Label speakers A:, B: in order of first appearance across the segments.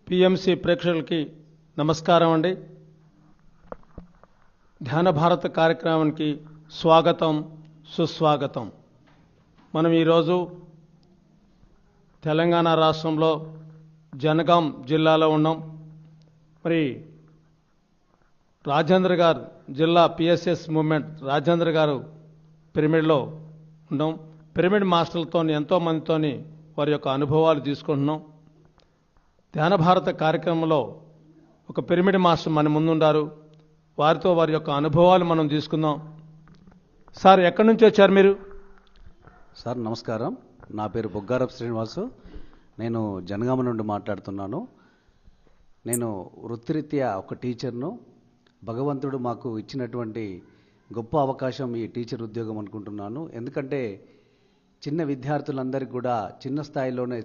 A: PMC ప్రేక్షకులకి నమస్కారం అండి. ధ్యాన భారత కార్యక్రమానికి స్వాగతం, సుస్వాగతం. మనం ఈరోజు తెలంగాణ రాష్ట్రంలో జనగాం జిల్లాలో ఉన్నాం. మరి రాజేంద్ర గారు జిల్లా పిఎస్ఎస్ మూవ్మెంట్ రాజేంద్ర గారు పిరమిడ్లో ఉన్నాం. పిరమిడ్ మాస్టర్లతో ఎంతో మందితోని వారి యొక్క అనుభవాలు తీసుకుంటున్నాం. ధ్యాన భారత కార్యక్రమంలో ఒక పిరమిడ్ మాస్టర్ మన ముందుండారు. వారితో వారి యొక్క అనుభవాలు మనం తీసుకుందాం. సార్, ఎక్కడి నుంచి వచ్చారు మీరు?
B: సార్ నమస్కారం, నా పేరు బొగ్గారపు శ్రీనివాసు. నేను జనగామ నుండి మాట్లాడుతున్నాను. నేను వృత్తిరీత్యా ఒక టీచర్ను. భగవంతుడు మాకు ఇచ్చినటువంటి గొప్ప అవకాశం ఈ టీచర్ ఉద్యోగం అనుకుంటున్నాను. ఎందుకంటే చిన్న విద్యార్థులందరికీ కూడా చిన్న స్థాయిలోనే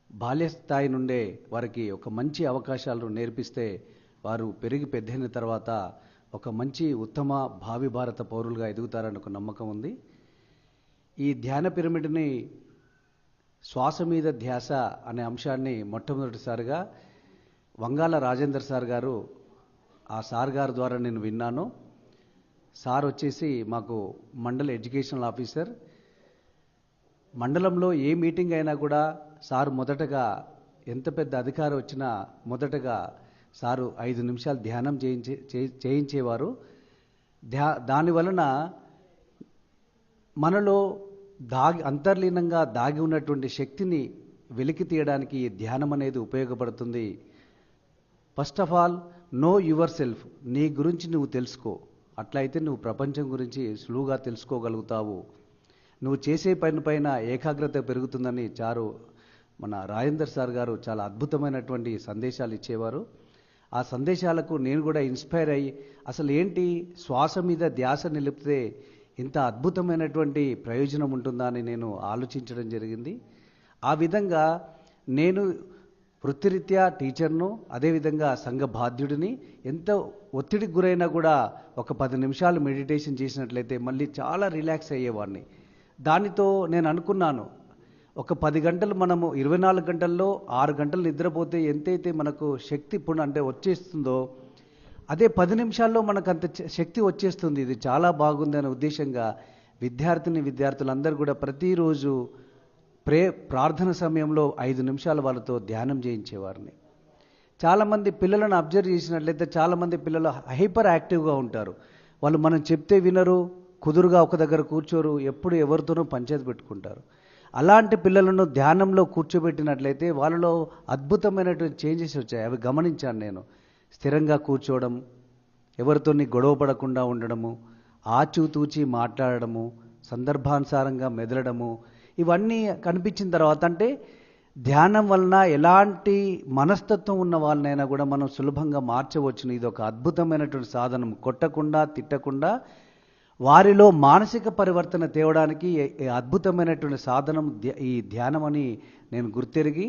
B: బాల్య స్థాయి నుండే వారికి ఒక మంచి అవకాశాలను నేర్పిస్తే వారు పెరిగి పెద్దయిన తర్వాత ఒక మంచి ఉత్తమ భావి భారత పౌరులుగా ఎదుగుతారని ఒక నమ్మకం ఉంది. ఈ ధ్యాన పిరమిడ్ని శ్వాస మీద ధ్యాస అనే అంశాన్ని మొట్టమొదటిసారిగా వంగాల రాజేందర్ సార్ గారు, ఆ సార్ గారి ద్వారా నేను విన్నాను. సార్ వచ్చేసి మాకు మండల ఎడ్యుకేషనల్ ఆఫీసర్. మండలంలో ఏ మీటింగ్ అయినా కూడా సారు మొదటగా, ఎంత పెద్ద అధికారం వచ్చినా మొదటగా సారు 5 నిమిషాలు ధ్యానం చేయించేవారు. దానివలన మనలో అంతర్లీనంగా దాగి ఉన్నటువంటి శక్తిని వెలికి తీయడానికి ఈ ధ్యానం అనేది ఉపయోగపడుతుంది. First of all, know yourself. నీ గురించి నువ్వు తెలుసుకో. అట్లయితే నువ్వు ప్రపంచం గురించి సులువుగా తెలుసుకోగలుగుతావు. నువ్వు చేసే పని పైన ఏకాగ్రత పెరుగుతుందని మన రాజేందర్ సార్ గారు చాలా అద్భుతమైనటువంటి సందేశాలు ఇచ్చేవారు. ఆ సందేశాలకు నేను కూడా ఇన్స్పైర్ అయ్యి, అసలు ఏంటి శ్వాస మీద ధ్యాస నిలిపితే ఇంత అద్భుతమైనటువంటి ప్రయోజనం ఉంటుందా అని నేను ఆలోచించడం జరిగింది. ఆ విధంగా నేను వృత్తిరీత్యా టీచర్ను, అదేవిధంగా సంఘ బాధ్యుడిని. ఎంత ఒత్తిడికి గురైనా కూడా ఒక 10 నిమిషాలు మెడిటేషన్ చేసినట్లయితే మళ్ళీ చాలా రిలాక్స్ అయ్యేవాడిని. దానితో నేను అనుకున్నాను, ఒక 10 గంటలు మనము 24 గంటల్లో 6 గంటలు నిద్రపోతే ఎంతైతే మనకు శక్తి ఇప్పుడు అంటే వచ్చేస్తుందో, అదే 10 నిమిషాల్లో మనకు అంత శక్తి వచ్చేస్తుంది. ఇది చాలా బాగుంది అనే ఉద్దేశంగా విద్యార్థులందరూ కూడా ప్రతిరోజు ప్రార్థన సమయంలో 5 నిమిషాలు వాళ్ళతో ధ్యానం చేయించేవారిని. చాలామంది పిల్లలను అబ్జర్వ్ చేసినట్లయితే చాలామంది పిల్లలు హైపర్ యాక్టివ్గా ఉంటారు. వాళ్ళు మనం చెప్తే వినరు, కుదురుగా ఒక దగ్గర కూర్చోరు, ఎప్పుడు ఎవరితోనూ పంచాయతీ పెట్టుకుంటారు. అలాంటి పిల్లలను ధ్యానంలో కూర్చోబెట్టినట్లయితే వాళ్ళలో అద్భుతమైనటువంటి చేంజెస్ వచ్చాయి. అవి గమనించాను నేను. స్థిరంగా కూర్చోవడం, ఎవరితోని గొడవ పడకుండా ఉండడము, ఆచూతూచి మాట్లాడడము, సందర్భానుసారంగా మెదలడము, ఇవన్నీ కనిపించిన తర్వాత అంటే ధ్యానం వలన ఎలాంటి మనస్తత్వం ఉన్న వాళ్ళనైనా కూడా మనం సులభంగా మార్చవచ్చును. ఇది ఒక అద్భుతమైనటువంటి సాధనం. కొట్టకుండా, తిట్టకుండా వారిలో మానసిక పరివర్తన తేవడానికి అద్భుతమైనటువంటి సాధనం ఈ ధ్యానం అని నేను గుర్తెరిగి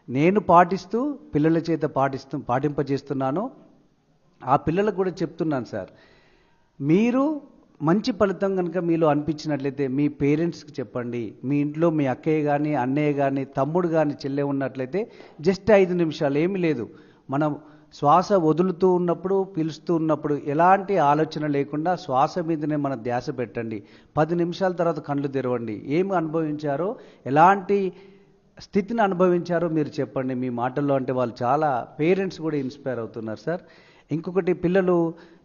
B: నేను పాటిస్తూ పిల్లల చేత పాటింపజేస్తున్నాను. ఆ పిల్లలకు కూడా చెప్తున్నాను, సార్ మీరు మంచి ఫలితం కనుక మీలో అనిపించినట్లయితే మీ పేరెంట్స్కి చెప్పండి. మీ ఇంట్లో మీ అక్కయ్య కానీ, అన్నయ్య కానీ, తమ్ముడు కానీ, చెల్లె ఉన్నట్లయితే జస్ట్ 5 నిమిషాలు, ఏమీ లేదు. మనం శ్వాస వదులుతూ ఉన్నప్పుడు, పీలుస్తూ ఉన్నప్పుడు ఎలాంటి ఆలోచన లేకుండా శ్వాస మీదనే మన ధ్యాస పెట్టండి. 10 నిమిషాల తర్వాత కళ్ళు తెరవండి. ఏమి అనుభవించారో, ఎలాంటి స్థితిని అనుభవించారో మీరు చెప్పండి మీ మాటల్లో. అంటే వాళ్ళు చాలా పేరెంట్స్ కూడా ఇన్స్పైర్ అవుతున్నారు, సార్. ఇంకొకటి, పిల్లలు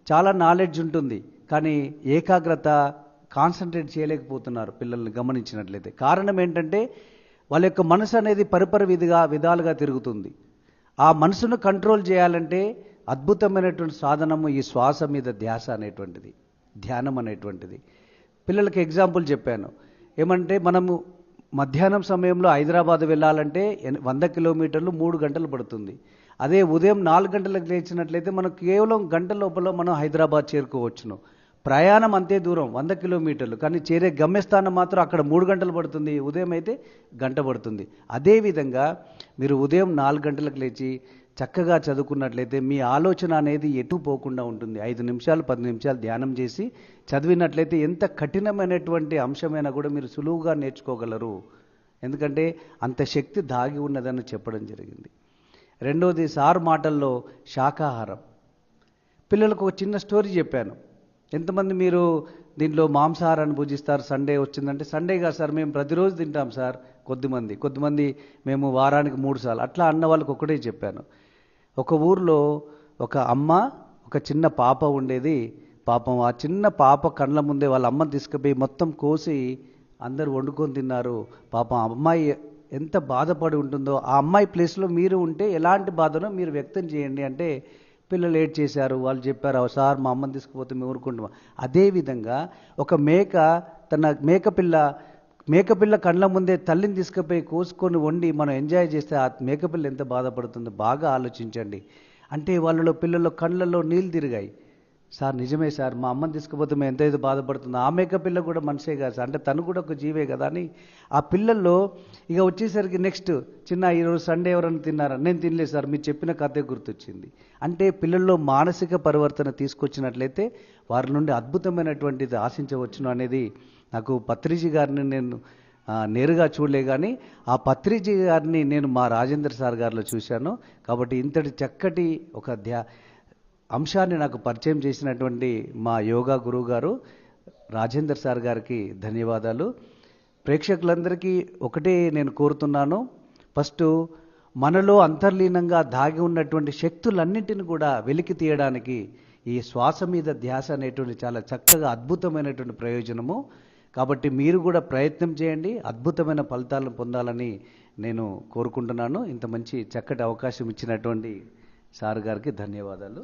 B: చాలా నాలెడ్జ్ ఉంటుంది కానీ ఏకాగ్రత, కాన్సన్ట్రేట్ చేయలేకపోతున్నారు పిల్లల్ని గమనించినట్లయితే. కారణం ఏంటంటే వాళ్ళ యొక్క మనసు అనేది పరిపరి విధాలుగా తిరుగుతుంది. ఆ మనసును కంట్రోల్ చేయాలంటే అద్భుతమైనటువంటి సాధనము ఈ శ్వాస మీద ధ్యాస అనేటువంటిది, ధ్యానం అనేటువంటిది. పిల్లలకి ఎగ్జాంపుల్ చెప్పాను. ఏమంటే మనము మధ్యాహ్నం సమయంలో హైదరాబాద్ వెళ్ళాలంటే 100 కిలోమీటర్లు 3 గంటలు పడుతుంది. అదే ఉదయం 4 గంటలకు లేచినట్లయితే మనం కేవలం గంట లోపల మనం హైదరాబాద్ చేరుకోవచ్చును. ప్రయాణం అంతే దూరం 100 కిలోమీటర్లు, కానీ చేరే గమ్యస్థానం మాత్రం అక్కడ 3 గంటలు పడుతుంది, ఉదయం అయితే గంట పడుతుంది. అదేవిధంగా మీరు ఉదయం 4 గంటలకు లేచి చక్కగా చదువుకున్నట్లయితే మీ ఆలోచన అనేది ఎటు పోకుండా ఉంటుంది. 5 నిమిషాలు 10 నిమిషాలు ధ్యానం చేసి చదివినట్లయితే ఎంత కఠినమైనటువంటి అంశమైనా కూడా మీరు సులువుగా నేర్చుకోగలరు. ఎందుకంటే అంత శక్తి దాగి ఉన్నదని చెప్పడం జరిగింది. రెండోది సార్ మాటల్లో శాకాహారం. పిల్లలకు ఒక చిన్న స్టోరీ చెప్పాను. ఎంతమంది మీరు దీంట్లో మాంసాహారాన్ని భుజిస్తారు సండే వచ్చిందంటే, సండే కాదు సార్ మేము ప్రతిరోజు తింటాం సార్. కొద్దిమంది మేము వారానికి 3 సార్లు అట్లా అన్న వాళ్ళకి ఒకటే చెప్పాను. ఒక ఊర్లో ఒక అమ్మ ఒక చిన్న పాప ఉండేది. పాపం ఆ చిన్న పాప కళ్ళ ముందే వాళ్ళ అమ్మని తీసుకుపోయి మొత్తం కోసి అందరూ వండుకొని తిన్నారు. పాపం అమ్మాయి ఎంత బాధపడి ఉంటుందో, ఆ అమ్మాయి ప్లేస్లో మీరు ఉంటే ఎలాంటి బాధనో మీరు వ్యక్తం చేయండి అంటే పిల్లలు ఏడ్ చేశారు. వాళ్ళు చెప్పారు, సార్ మా అమ్మని తీసుకుపోతే మేము ఊరుకుంటాం. అదేవిధంగా ఒక తన మేకపిల్ల కళ్ళ ముందే తల్లిని తీసుకుపోయి కోసుకొని వండి మనం ఎంజాయ్ చేస్తే ఆ మేకపిల్ల ఎంత బాధపడుతుందో బాగా ఆలోచించండి అంటే వాళ్ళలో పిల్లల కళ్ళల్లో నీళ్ళు తిరిగాయి. సార్ నిజమే సార్, మా అమ్మని తీసుకుపోతే మేము ఎంతైతే బాధపడుతుందో, ఆ మేకపిల్ల కూడా మనిషే కదా సార్, అంటే తను కూడా ఒక జీవే కదా అని ఆ పిల్లల్లో ఇక వచ్చేసరికి నెక్స్ట్ ఈరోజు సండే ఎవరైనా తిన్నారా? నేను తినలేదు సార్, మీరు చెప్పిన కథే గుర్తొచ్చింది. అంటే పిల్లల్లో మానసిక పరివర్తన తీసుకొచ్చినట్లయితే వారి నుండి అద్భుతమైనటువంటిది ఆశించవచ్చును అనేది నాకు పత్రిజీ గారిని నేను నేరుగా చూడలే కానీ ఆ పత్రిజీ గారిని నేను మా రాజేంద్ర సార్ గారిలో చూశాను. కాబట్టి ఇంతటి చక్కటి ఒక అంశాన్ని నాకు పరిచయం చేసినటువంటి మా యోగా గురువు గారు రాజేందర్ సార్ గారికి ధన్యవాదాలు. ప్రేక్షకులందరికీ ఒకటే నేను కోరుతున్నాను, ఫస్ట్ మనలో అంతర్లీనంగా దాగి ఉన్నటువంటి శక్తులన్నింటిని కూడా వెలికి తీయడానికి ఈ శ్వాస మీద ధ్యాస అనేటువంటి చాలా చక్కగా అద్భుతమైనటువంటి ప్రయోజనము. కాబట్టి మీరు కూడా ప్రయత్నం చేయండి, అద్భుతమైన ఫలితాలను పొందాలని నేను కోరుకుంటున్నాను. ఇంత మంచి చక్కటి అవకాశం ఇచ్చినటువంటి సార్ గారికి ధన్యవాదాలు.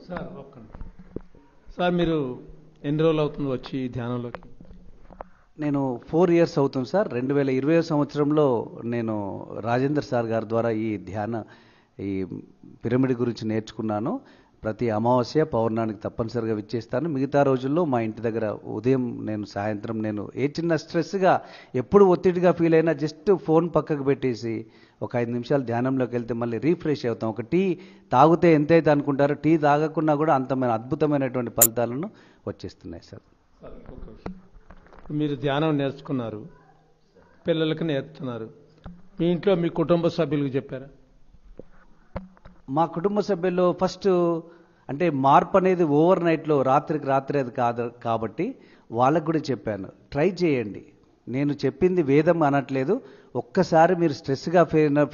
A: సార్ మీరు ఎన్ని రోజులు అవుతుంది వచ్చి ఈ ధ్యానంలోకి?
B: నేను 4 years అవుతుంది సార్. 2020 సంవత్సరంలో నేను రాజేందర్ సార్ గారి ద్వారా ఈ పిరమిడ్ గురించి నేర్చుకున్నాను. ప్రతి అమావాస్య పౌర్ణానికి తప్పనిసరిగా విచ్చేస్తాను. మిగతా రోజుల్లో మా ఇంటి దగ్గర ఉదయం సాయంత్రం ఏ చిన్న స్ట్రెస్గా ఎప్పుడు ఒత్తిడిగా ఫీల్ అయినా జస్ట్ ఫోన్ పక్కకు పెట్టేసి ఒక 5 నిమిషాలు ధ్యానంలోకి వెళ్తే మళ్ళీ రీఫ్రెష్ అవుతాం. ఒక టీ తాగితే ఎంతైతే అనుకుంటారో టీ తాగకుండా కూడా అద్భుతమైనటువంటి ఫలితాలను వచ్చేస్తున్నాయి సార్.
A: మీరు ధ్యానం నేర్చుకున్నారు, పిల్లలకి నేర్పుతున్నారు, మీ ఇంట్లో మీ కుటుంబ సభ్యులకు చెప్పారా?
B: మా కుటుంబ సభ్యుల్లో ఫస్ట్ అంటే మార్పు అనేది ఓవర్ నైట్లో రాత్రికి రాత్రి అది కాదు కాబట్టి వాళ్ళకు కూడా చెప్పాను, ట్రై చేయండి. నేను చెప్పింది వేదం అనట్లేదు. ఒక్కసారి మీరు స్ట్రెస్గా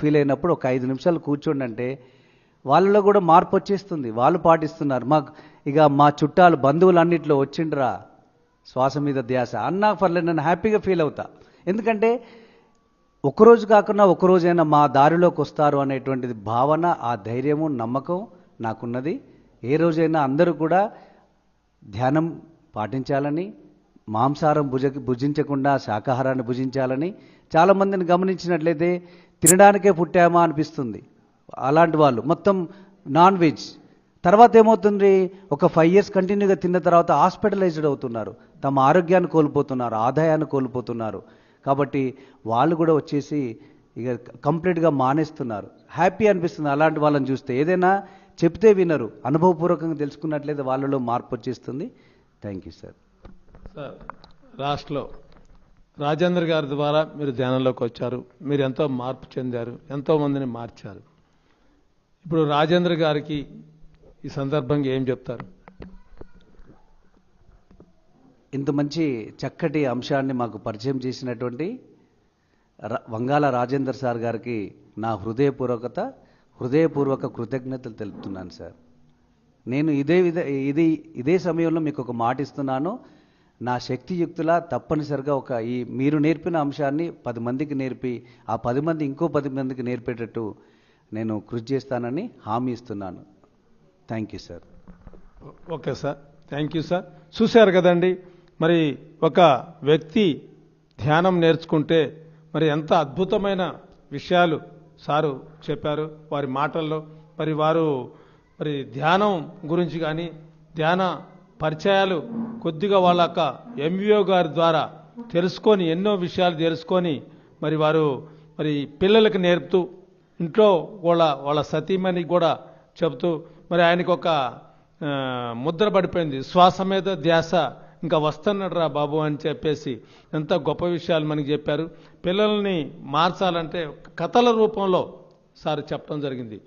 B: ఫీల్ అయినప్పుడు ఒక 5 నిమిషాలు కూర్చోండి అంటే వాళ్ళలో కూడా మార్పు వచ్చేస్తుంది. వాళ్ళు పాటిస్తున్నారు. మా చుట్టాలు బంధువులన్నింటిలో వచ్చిండ్రా శ్వాస మీద ధ్యాస అన్నా పర్లేదు, నేను హ్యాపీగా ఫీల్ అవుతా. ఎందుకంటే ఒకరోజు కాకుండా ఒకరోజైనా మా దారిలోకి వస్తారు అనేటువంటిది భావన, ఆ ధైర్యము నమ్మకం నాకున్నది. ఏ రోజైనా అందరూ కూడా ధ్యానం పాటించాలని, మాంసాహారం భుజించకుండా శాకాహారాన్ని భుజించాలని. చాలామందిని గమనించినట్లయితే తినడానికే పుట్టామా అనిపిస్తుంది. అలాంటి వాళ్ళు మొత్తం నాన్ వెజ్. తర్వాత ఏమవుతుంది, ఒక 5 years కంటిన్యూగా తిన్న తర్వాత హాస్పిటలైజ్డ్ అవుతున్నారు, తమ ఆరోగ్యాన్ని కోల్పోతున్నారు, ఆదాయాన్ని కోల్పోతున్నారు. కాబట్టి వాళ్ళు కూడా వచ్చేసి ఇక కంప్లీట్గా మానేస్తున్నారు. హ్యాపీ అనిపిస్తుంది అలాంటి వాళ్ళని చూస్తే. ఏదైనా చెప్తే వినరు, అనుభవపూర్వకంగా తెలుసుకున్నట్లయితే వాళ్ళలో మార్పు వచ్చేస్తుంది. Thank you sir.
A: సార్, రాష్ట్రంలో రాజేంద్ర గారి ద్వారా మీరు ధ్యానంలోకి వచ్చారు, మీరు ఎంతో మార్పు చెందారు, ఎంతో మందిని మార్చారు. ఇప్పుడు రాజేంద్ర గారికి ఈ సందర్భంగా ఏం చెప్తారు?
B: ఇంత మంచి చక్కటి అంశాన్ని మాకు పరిచయం చేసినటువంటి వంగాల రాజేందర్ సార్ గారికి నా హృదయపూర్వక కృతజ్ఞతలు తెలుపుతున్నాను సార్. నేను ఇదే సమయంలో మీకు ఒక మాట ఇస్తున్నాను. నా శక్తియుక్తులా తప్పనిసరిగా మీరు నేర్పిన అంశాన్ని 10 మందికి నేర్పి ఆ 10 మంది ఇంకో 10 మందికి నేర్పేటట్టు నేను కృషి చేస్తానని హామీ ఇస్తున్నాను. Thank you sir.
A: Okay sir, thank you sir. చూశారు కదండి, మరి ఒక వ్యక్తి ధ్యానం నేర్చుకుంటే మరి ఎంత అద్భుతమైన విషయాలు సారు చెప్పారు వారి మాటల్లో. మరి ధ్యానం గురించి కానీ ధ్యాన పరిచయాలు కొద్దిగా వాళ్ళ ఎంవిఓ గారి ద్వారా తెలుసుకొని ఎన్నో విషయాలు తెలుసుకొని మరి పిల్లలకు నేర్పుతూ ఇంట్లో వాళ్ళ సతీమణికి కూడా చెబుతూ మరి ఆయనకు ఒక ముద్ర పడిపోయింది, శ్వాస మీద ధ్యాస ఇంకా వస్తున్నాడు రా బాబు అని చెప్పేసి ఎంత గొప్ప విషయాలు మనకి చెప్పారు. పిల్లల్ని మార్చాలంటే కథల రూపంలో సార్ చెప్పడం జరిగింది.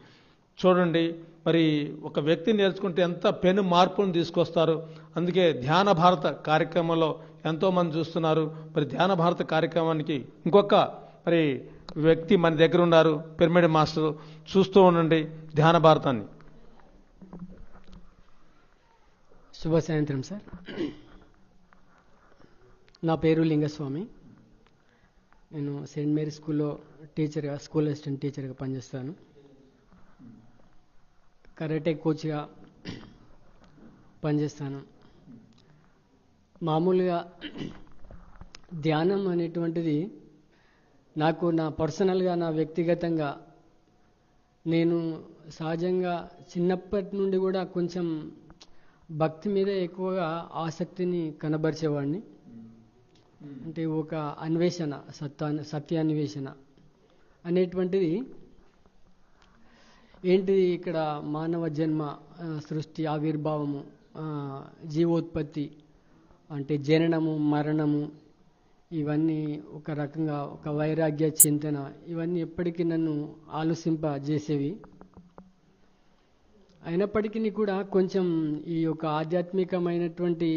A: చూడండి, మరి ఒక వ్యక్తి నేర్చుకుంటే ఎంత పెను మార్పును తీసుకొస్తారు. అందుకే ధ్యాన భారత కార్యక్రమంలో ఎంతోమంది చూస్తున్నారు. మరి ధ్యాన భారత కార్యక్రమానికి ఇంకొక మరి వ్యక్తి మన దగ్గర ఉన్నారు, పిరమిడ్ మాస్టర్. చూస్తూ ఉండండి ధ్యాన భారతాన్ని.
C: శుభ సాయంత్రం సార్. నా పేరు లింగస్వామి. నేను సెయింట్ మేరీ స్కూల్లో టీచర్గా, స్కూల్ అసిస్టెంట్ టీచర్గా పనిచేస్తాను. కరాటే కోచ్గా పనిచేస్తాను. మామూలుగా ధ్యానం అనేటువంటిది నాకు నా పర్సనల్గా, నా వ్యక్తిగతంగా నేను సహజంగా చిన్నప్పటి నుండి కూడా కొంచెం భక్తి మీద ఎక్కువగా ఆసక్తిని కనబరిచేవాడిని. అంటే ఒక అన్వేషణ, సత్యాన్వేషణ అనేటువంటిది ఏంటిది, ఇక్కడ మానవ జన్మ, సృష్టి ఆవిర్భావము, జీవోత్పత్తి అంటే జననము మరణము, ఇవన్నీ ఒక రకంగా ఒక వైరాగ్య చింతన, ఇవన్నీ ఎప్పటికీ నన్ను ఆలోచింపజేసేవి. అయినప్పటికీ కూడా కొంచెం ఈ యొక్క ఆధ్యాత్మికమైనటువంటి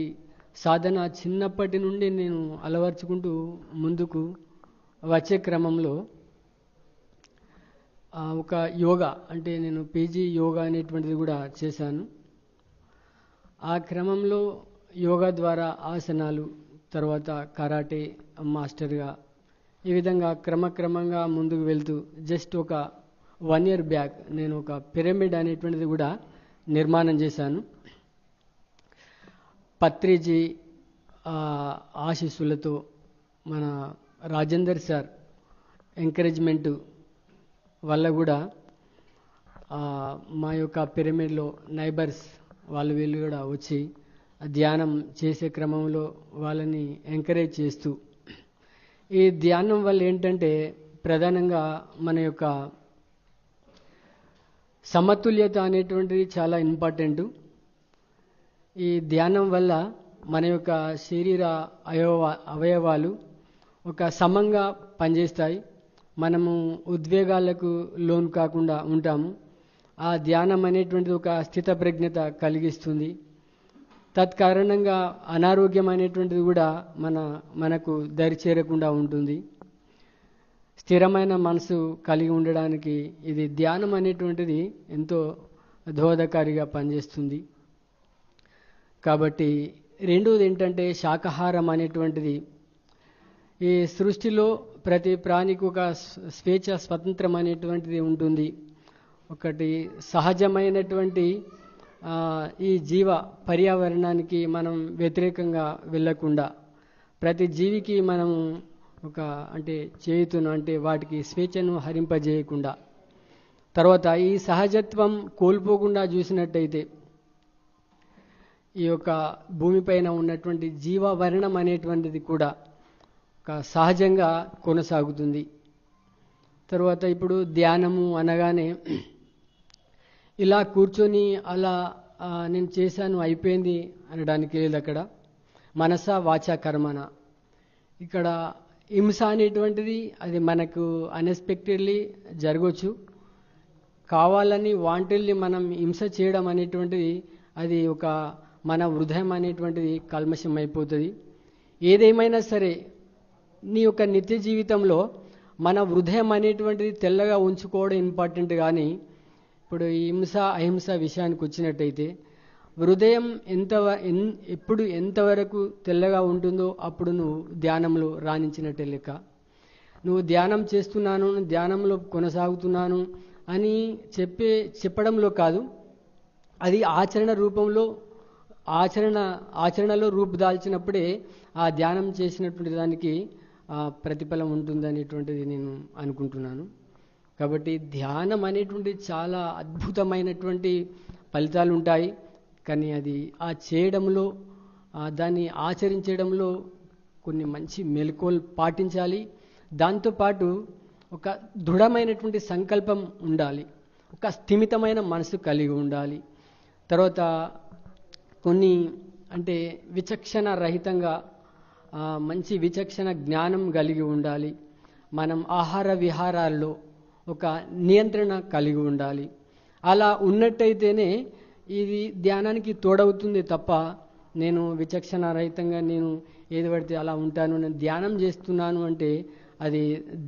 C: సాధన చిన్నప్పటి నుండి నేను అలవర్చుకుంటూ ముందుకు వచ్చే క్రమంలో ఒక యోగా, అంటే నేను పీజీ యోగా అనేటువంటిది కూడా చేశాను. ఆ క్రమంలో యోగా ద్వారా ఆసనాలు, తర్వాత కరాటే మాస్టర్గా, ఈ విధంగా క్రమక్రమంగా ముందుకు వెళ్తూ జస్ట్ ఒక 1 year బ్యాక్ నేను ఒక పిరమిడ్ అనేటువంటిది కూడా నిర్మాణం చేశాను. పత్రిజీ ఆశీస్సులతో, మన రాజేందర్ సార్ ఎంకరేజ్మెంటు వల్ల కూడా మా యొక్క పిరమిడ్లో నైబర్స్ వీళ్ళు కూడా వచ్చి ధ్యానం చేసే క్రమంలో వాళ్ళని ఎంకరేజ్ చేస్తూ, ఈ ధ్యానం వల్ల ఏంటంటే ప్రధానంగా మన యొక్క సమతుల్యత అనేటువంటిది చాలా ఇంపార్టెంట్. ఈ ధ్యానం వల్ల మన యొక్క శరీర అవయవాలు ఒక సమంగా పనిచేస్తాయి. మనము ఉద్వేగాలకు లోను కాకుండా ఉంటాము. ఆ ధ్యానం అనేటువంటిది ఒక స్థితప్రజ్ఞత కలిగిస్తుంది. తత్కారణంగా అనారోగ్యం అనేటువంటిది కూడా మనకు దరిచేరకుండా ఉంటుంది. స్థిరమైన మనసు కలిగి ఉండడానికి ఇది ధ్యానం అనేటువంటిది ఎంతో దోహదకారిగా పనిచేస్తుంది. కాబట్టి రెండోది ఏంటంటే శాకాహారం అనేటువంటిది, ఈ సృష్టిలో ప్రతి ప్రాణికి ఒక స్వేచ్ఛ, స్వతంత్రం అనేటువంటిది ఉంటుంది. ఒకటి సహజమైనటువంటి ఈ జీవ పర్యావరణానికి మనం వ్యతిరేకంగా వెళ్ళకుండా ప్రతి జీవికి మనం అంటే చేయుతును, అంటే వాటికి స్వేచ్ఛను హరింపజేయకుండా, తర్వాత ఈ సహజత్వం కోల్పోకుండా చూసినట్టయితే ఈ యొక్క భూమిపైన ఉన్నటువంటి జీవవర్ణం అనేటువంటిది కూడా ఒక సహజంగా కొనసాగుతుంది. తర్వాత ఇప్పుడు ధ్యానము అనగానే ఇలా కూర్చొని అలా నేను చేశాను అయిపోయింది అనడానికి లేదు. అక్కడ మనస వాచ కర్మన, ఇక్కడ హింస అనేటువంటిది అది మనకు అన్ఎక్స్పెక్టెడ్లీ జరగవచ్చు. కావాలని వాంటెల్ని మనం హింస చేయడం అనేటువంటిది అది ఒక మన హృదయం అనేటువంటిది కల్మషం అయిపోతుంది. ఏదేమైనా సరే నీ యొక్క నిత్య జీవితంలో మన హృదయం అనేటువంటిది తెల్లగా ఉంచుకోవడం ఇంపార్టెంట్. కానీ ఇప్పుడు ఈ హింస అహింస విషయానికి వచ్చినట్టయితే హృదయం ఎప్పుడు ఎంతవరకు తెల్లగా ఉంటుందో అప్పుడు నువ్వు ధ్యానంలో రాణించినట్టే లెక్క. నువ్వు ధ్యానం చేస్తున్నాను, ధ్యానంలో కొనసాగుతున్నాను అని చెప్పడంలో కాదు, అది ఆచరణ రూపంలో ఆచరణలో రూపుదాల్చినప్పుడే ఆ ధ్యానం చేసినటువంటి దానికి ప్రతిఫలం ఉంటుందనేటువంటిది నేను అనుకుంటున్నాను. కాబట్టి ధ్యానం అనేటువంటి చాలా అద్భుతమైనటువంటి ఫలితాలు ఉంటాయి. కానీ అది చేయడంలో, దాన్ని ఆచరించడంలో కొన్ని మంచి మెలకువలు పాటించాలి. దాంతోపాటు ఒక దృఢమైనటువంటి సంకల్పం ఉండాలి, ఒక స్థిమితమైన మనసు కలిగి ఉండాలి. తర్వాత కొన్ని అంటే విచక్షణ రహితంగా మంచి విచక్షణ జ్ఞానం కలిగి ఉండాలి. మనం ఆహార విహారాల్లో ఒక నియంత్రణ కలిగి ఉండాలి. అలా ఉన్నట్టయితేనే ఇది ధ్యానానికి తోడవుతుంది తప్ప నేను విచక్షణ రహితంగా నేను ఏది పడితే అలా ఉంటాను, నేను ధ్యానం చేస్తున్నాను అంటే అది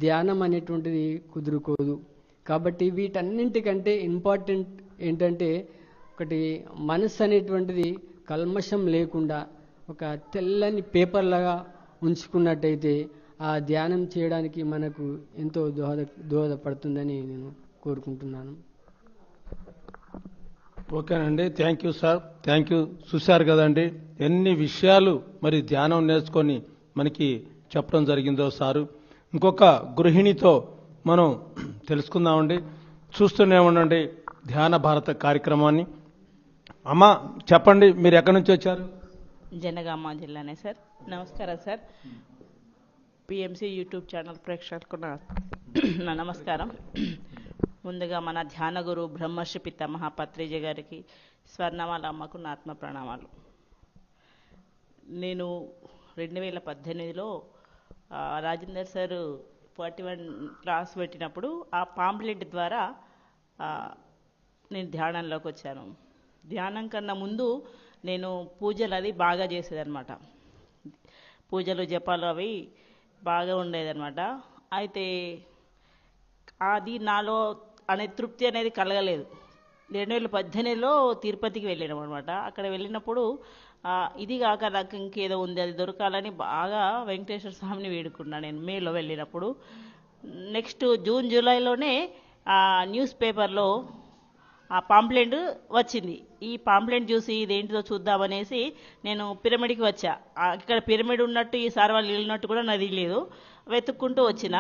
C: ధ్యానం అనేటువంటిది కుదురుకోదు. కాబట్టి వీటన్నింటికంటే ఇంపార్టెంట్ ఏంటంటే ఒకటి మనసు అనేటువంటిది కల్మషం లేకుండా ఒక తెల్లని పేపర్ లాగా ఉంచుకున్నట్టయితే ఆ ధ్యానం చేయడానికి మనకు ఎంతో దోహదపడుతుందని నేను కోరుకుంటున్నాను.
A: ఓకేనండి, thank you sir, thank you. చూశారు కదండి ఎన్ని విషయాలు మరి ధ్యానం నేర్చుకొని మనకి చెప్పడం జరిగిందో సారు. ఇంకొక గృహిణితో మనం తెలుసుకుందామండి. చూస్తూనే ఉండండి ధ్యాన భారత కార్యక్రమాన్ని. అమ్మ చెప్పండి, మీరు ఎక్కడి నుంచి వచ్చారు?
D: జనగామ జిల్లానే సార్. నమస్కారం సార్. పిఎంసి యూట్యూబ్ ఛానల్ ప్రేక్షకులకు నా నమస్కారం. ముందుగా మన ధ్యాన గురు బ్రహ్మర్షి పితామహ పత్రిజీ గారికి, స్వర్ణమాల అమ్మకు నా ఆత్మ ప్రణామాలు. నేను 2018లో రాజేందర్ సార్ 41 క్లాస్ పెట్టినప్పుడు ఆ పాంప్లెట్ ద్వారా నేను ధ్యానంలోకి వచ్చాను. ధ్యానం కన్నా ముందు నేను పూజలు అది బాగా చేసేదన్నమాట. పూజలు జపాలు అవి బాగా ఉండేదన్నమాట. అయితే అది నాలో అనే తృప్తి అనేది కలగలేదు. 2018లో తిరుపతికి వెళ్ళాను అనమాట. అక్కడ వెళ్ళినప్పుడు ఇది కాక నాకు ఇంకేదో ఉంది, అది దొరకాలని బాగా వెంకటేశ్వర స్వామిని వేడుకున్నాను నేను మేలో వెళ్ళినప్పుడు. నెక్స్ట్ జూన్ జూలైలోనే న్యూస్ పేపర్లో ఆ పాంప్లెంట్ వచ్చింది. ఈ పాంప్లెంట్ చూసి ఇదేంటిదో చూద్దామనేసి నేను పిరమిడ్కి వచ్చా. ఇక్కడ పిరమిడ్ ఉన్నట్టు ఈ సార్ వాళ్ళు వెళ్ళినట్టు కూడా నాకు తెలియదు. వెతుక్కుంటూ వచ్చిన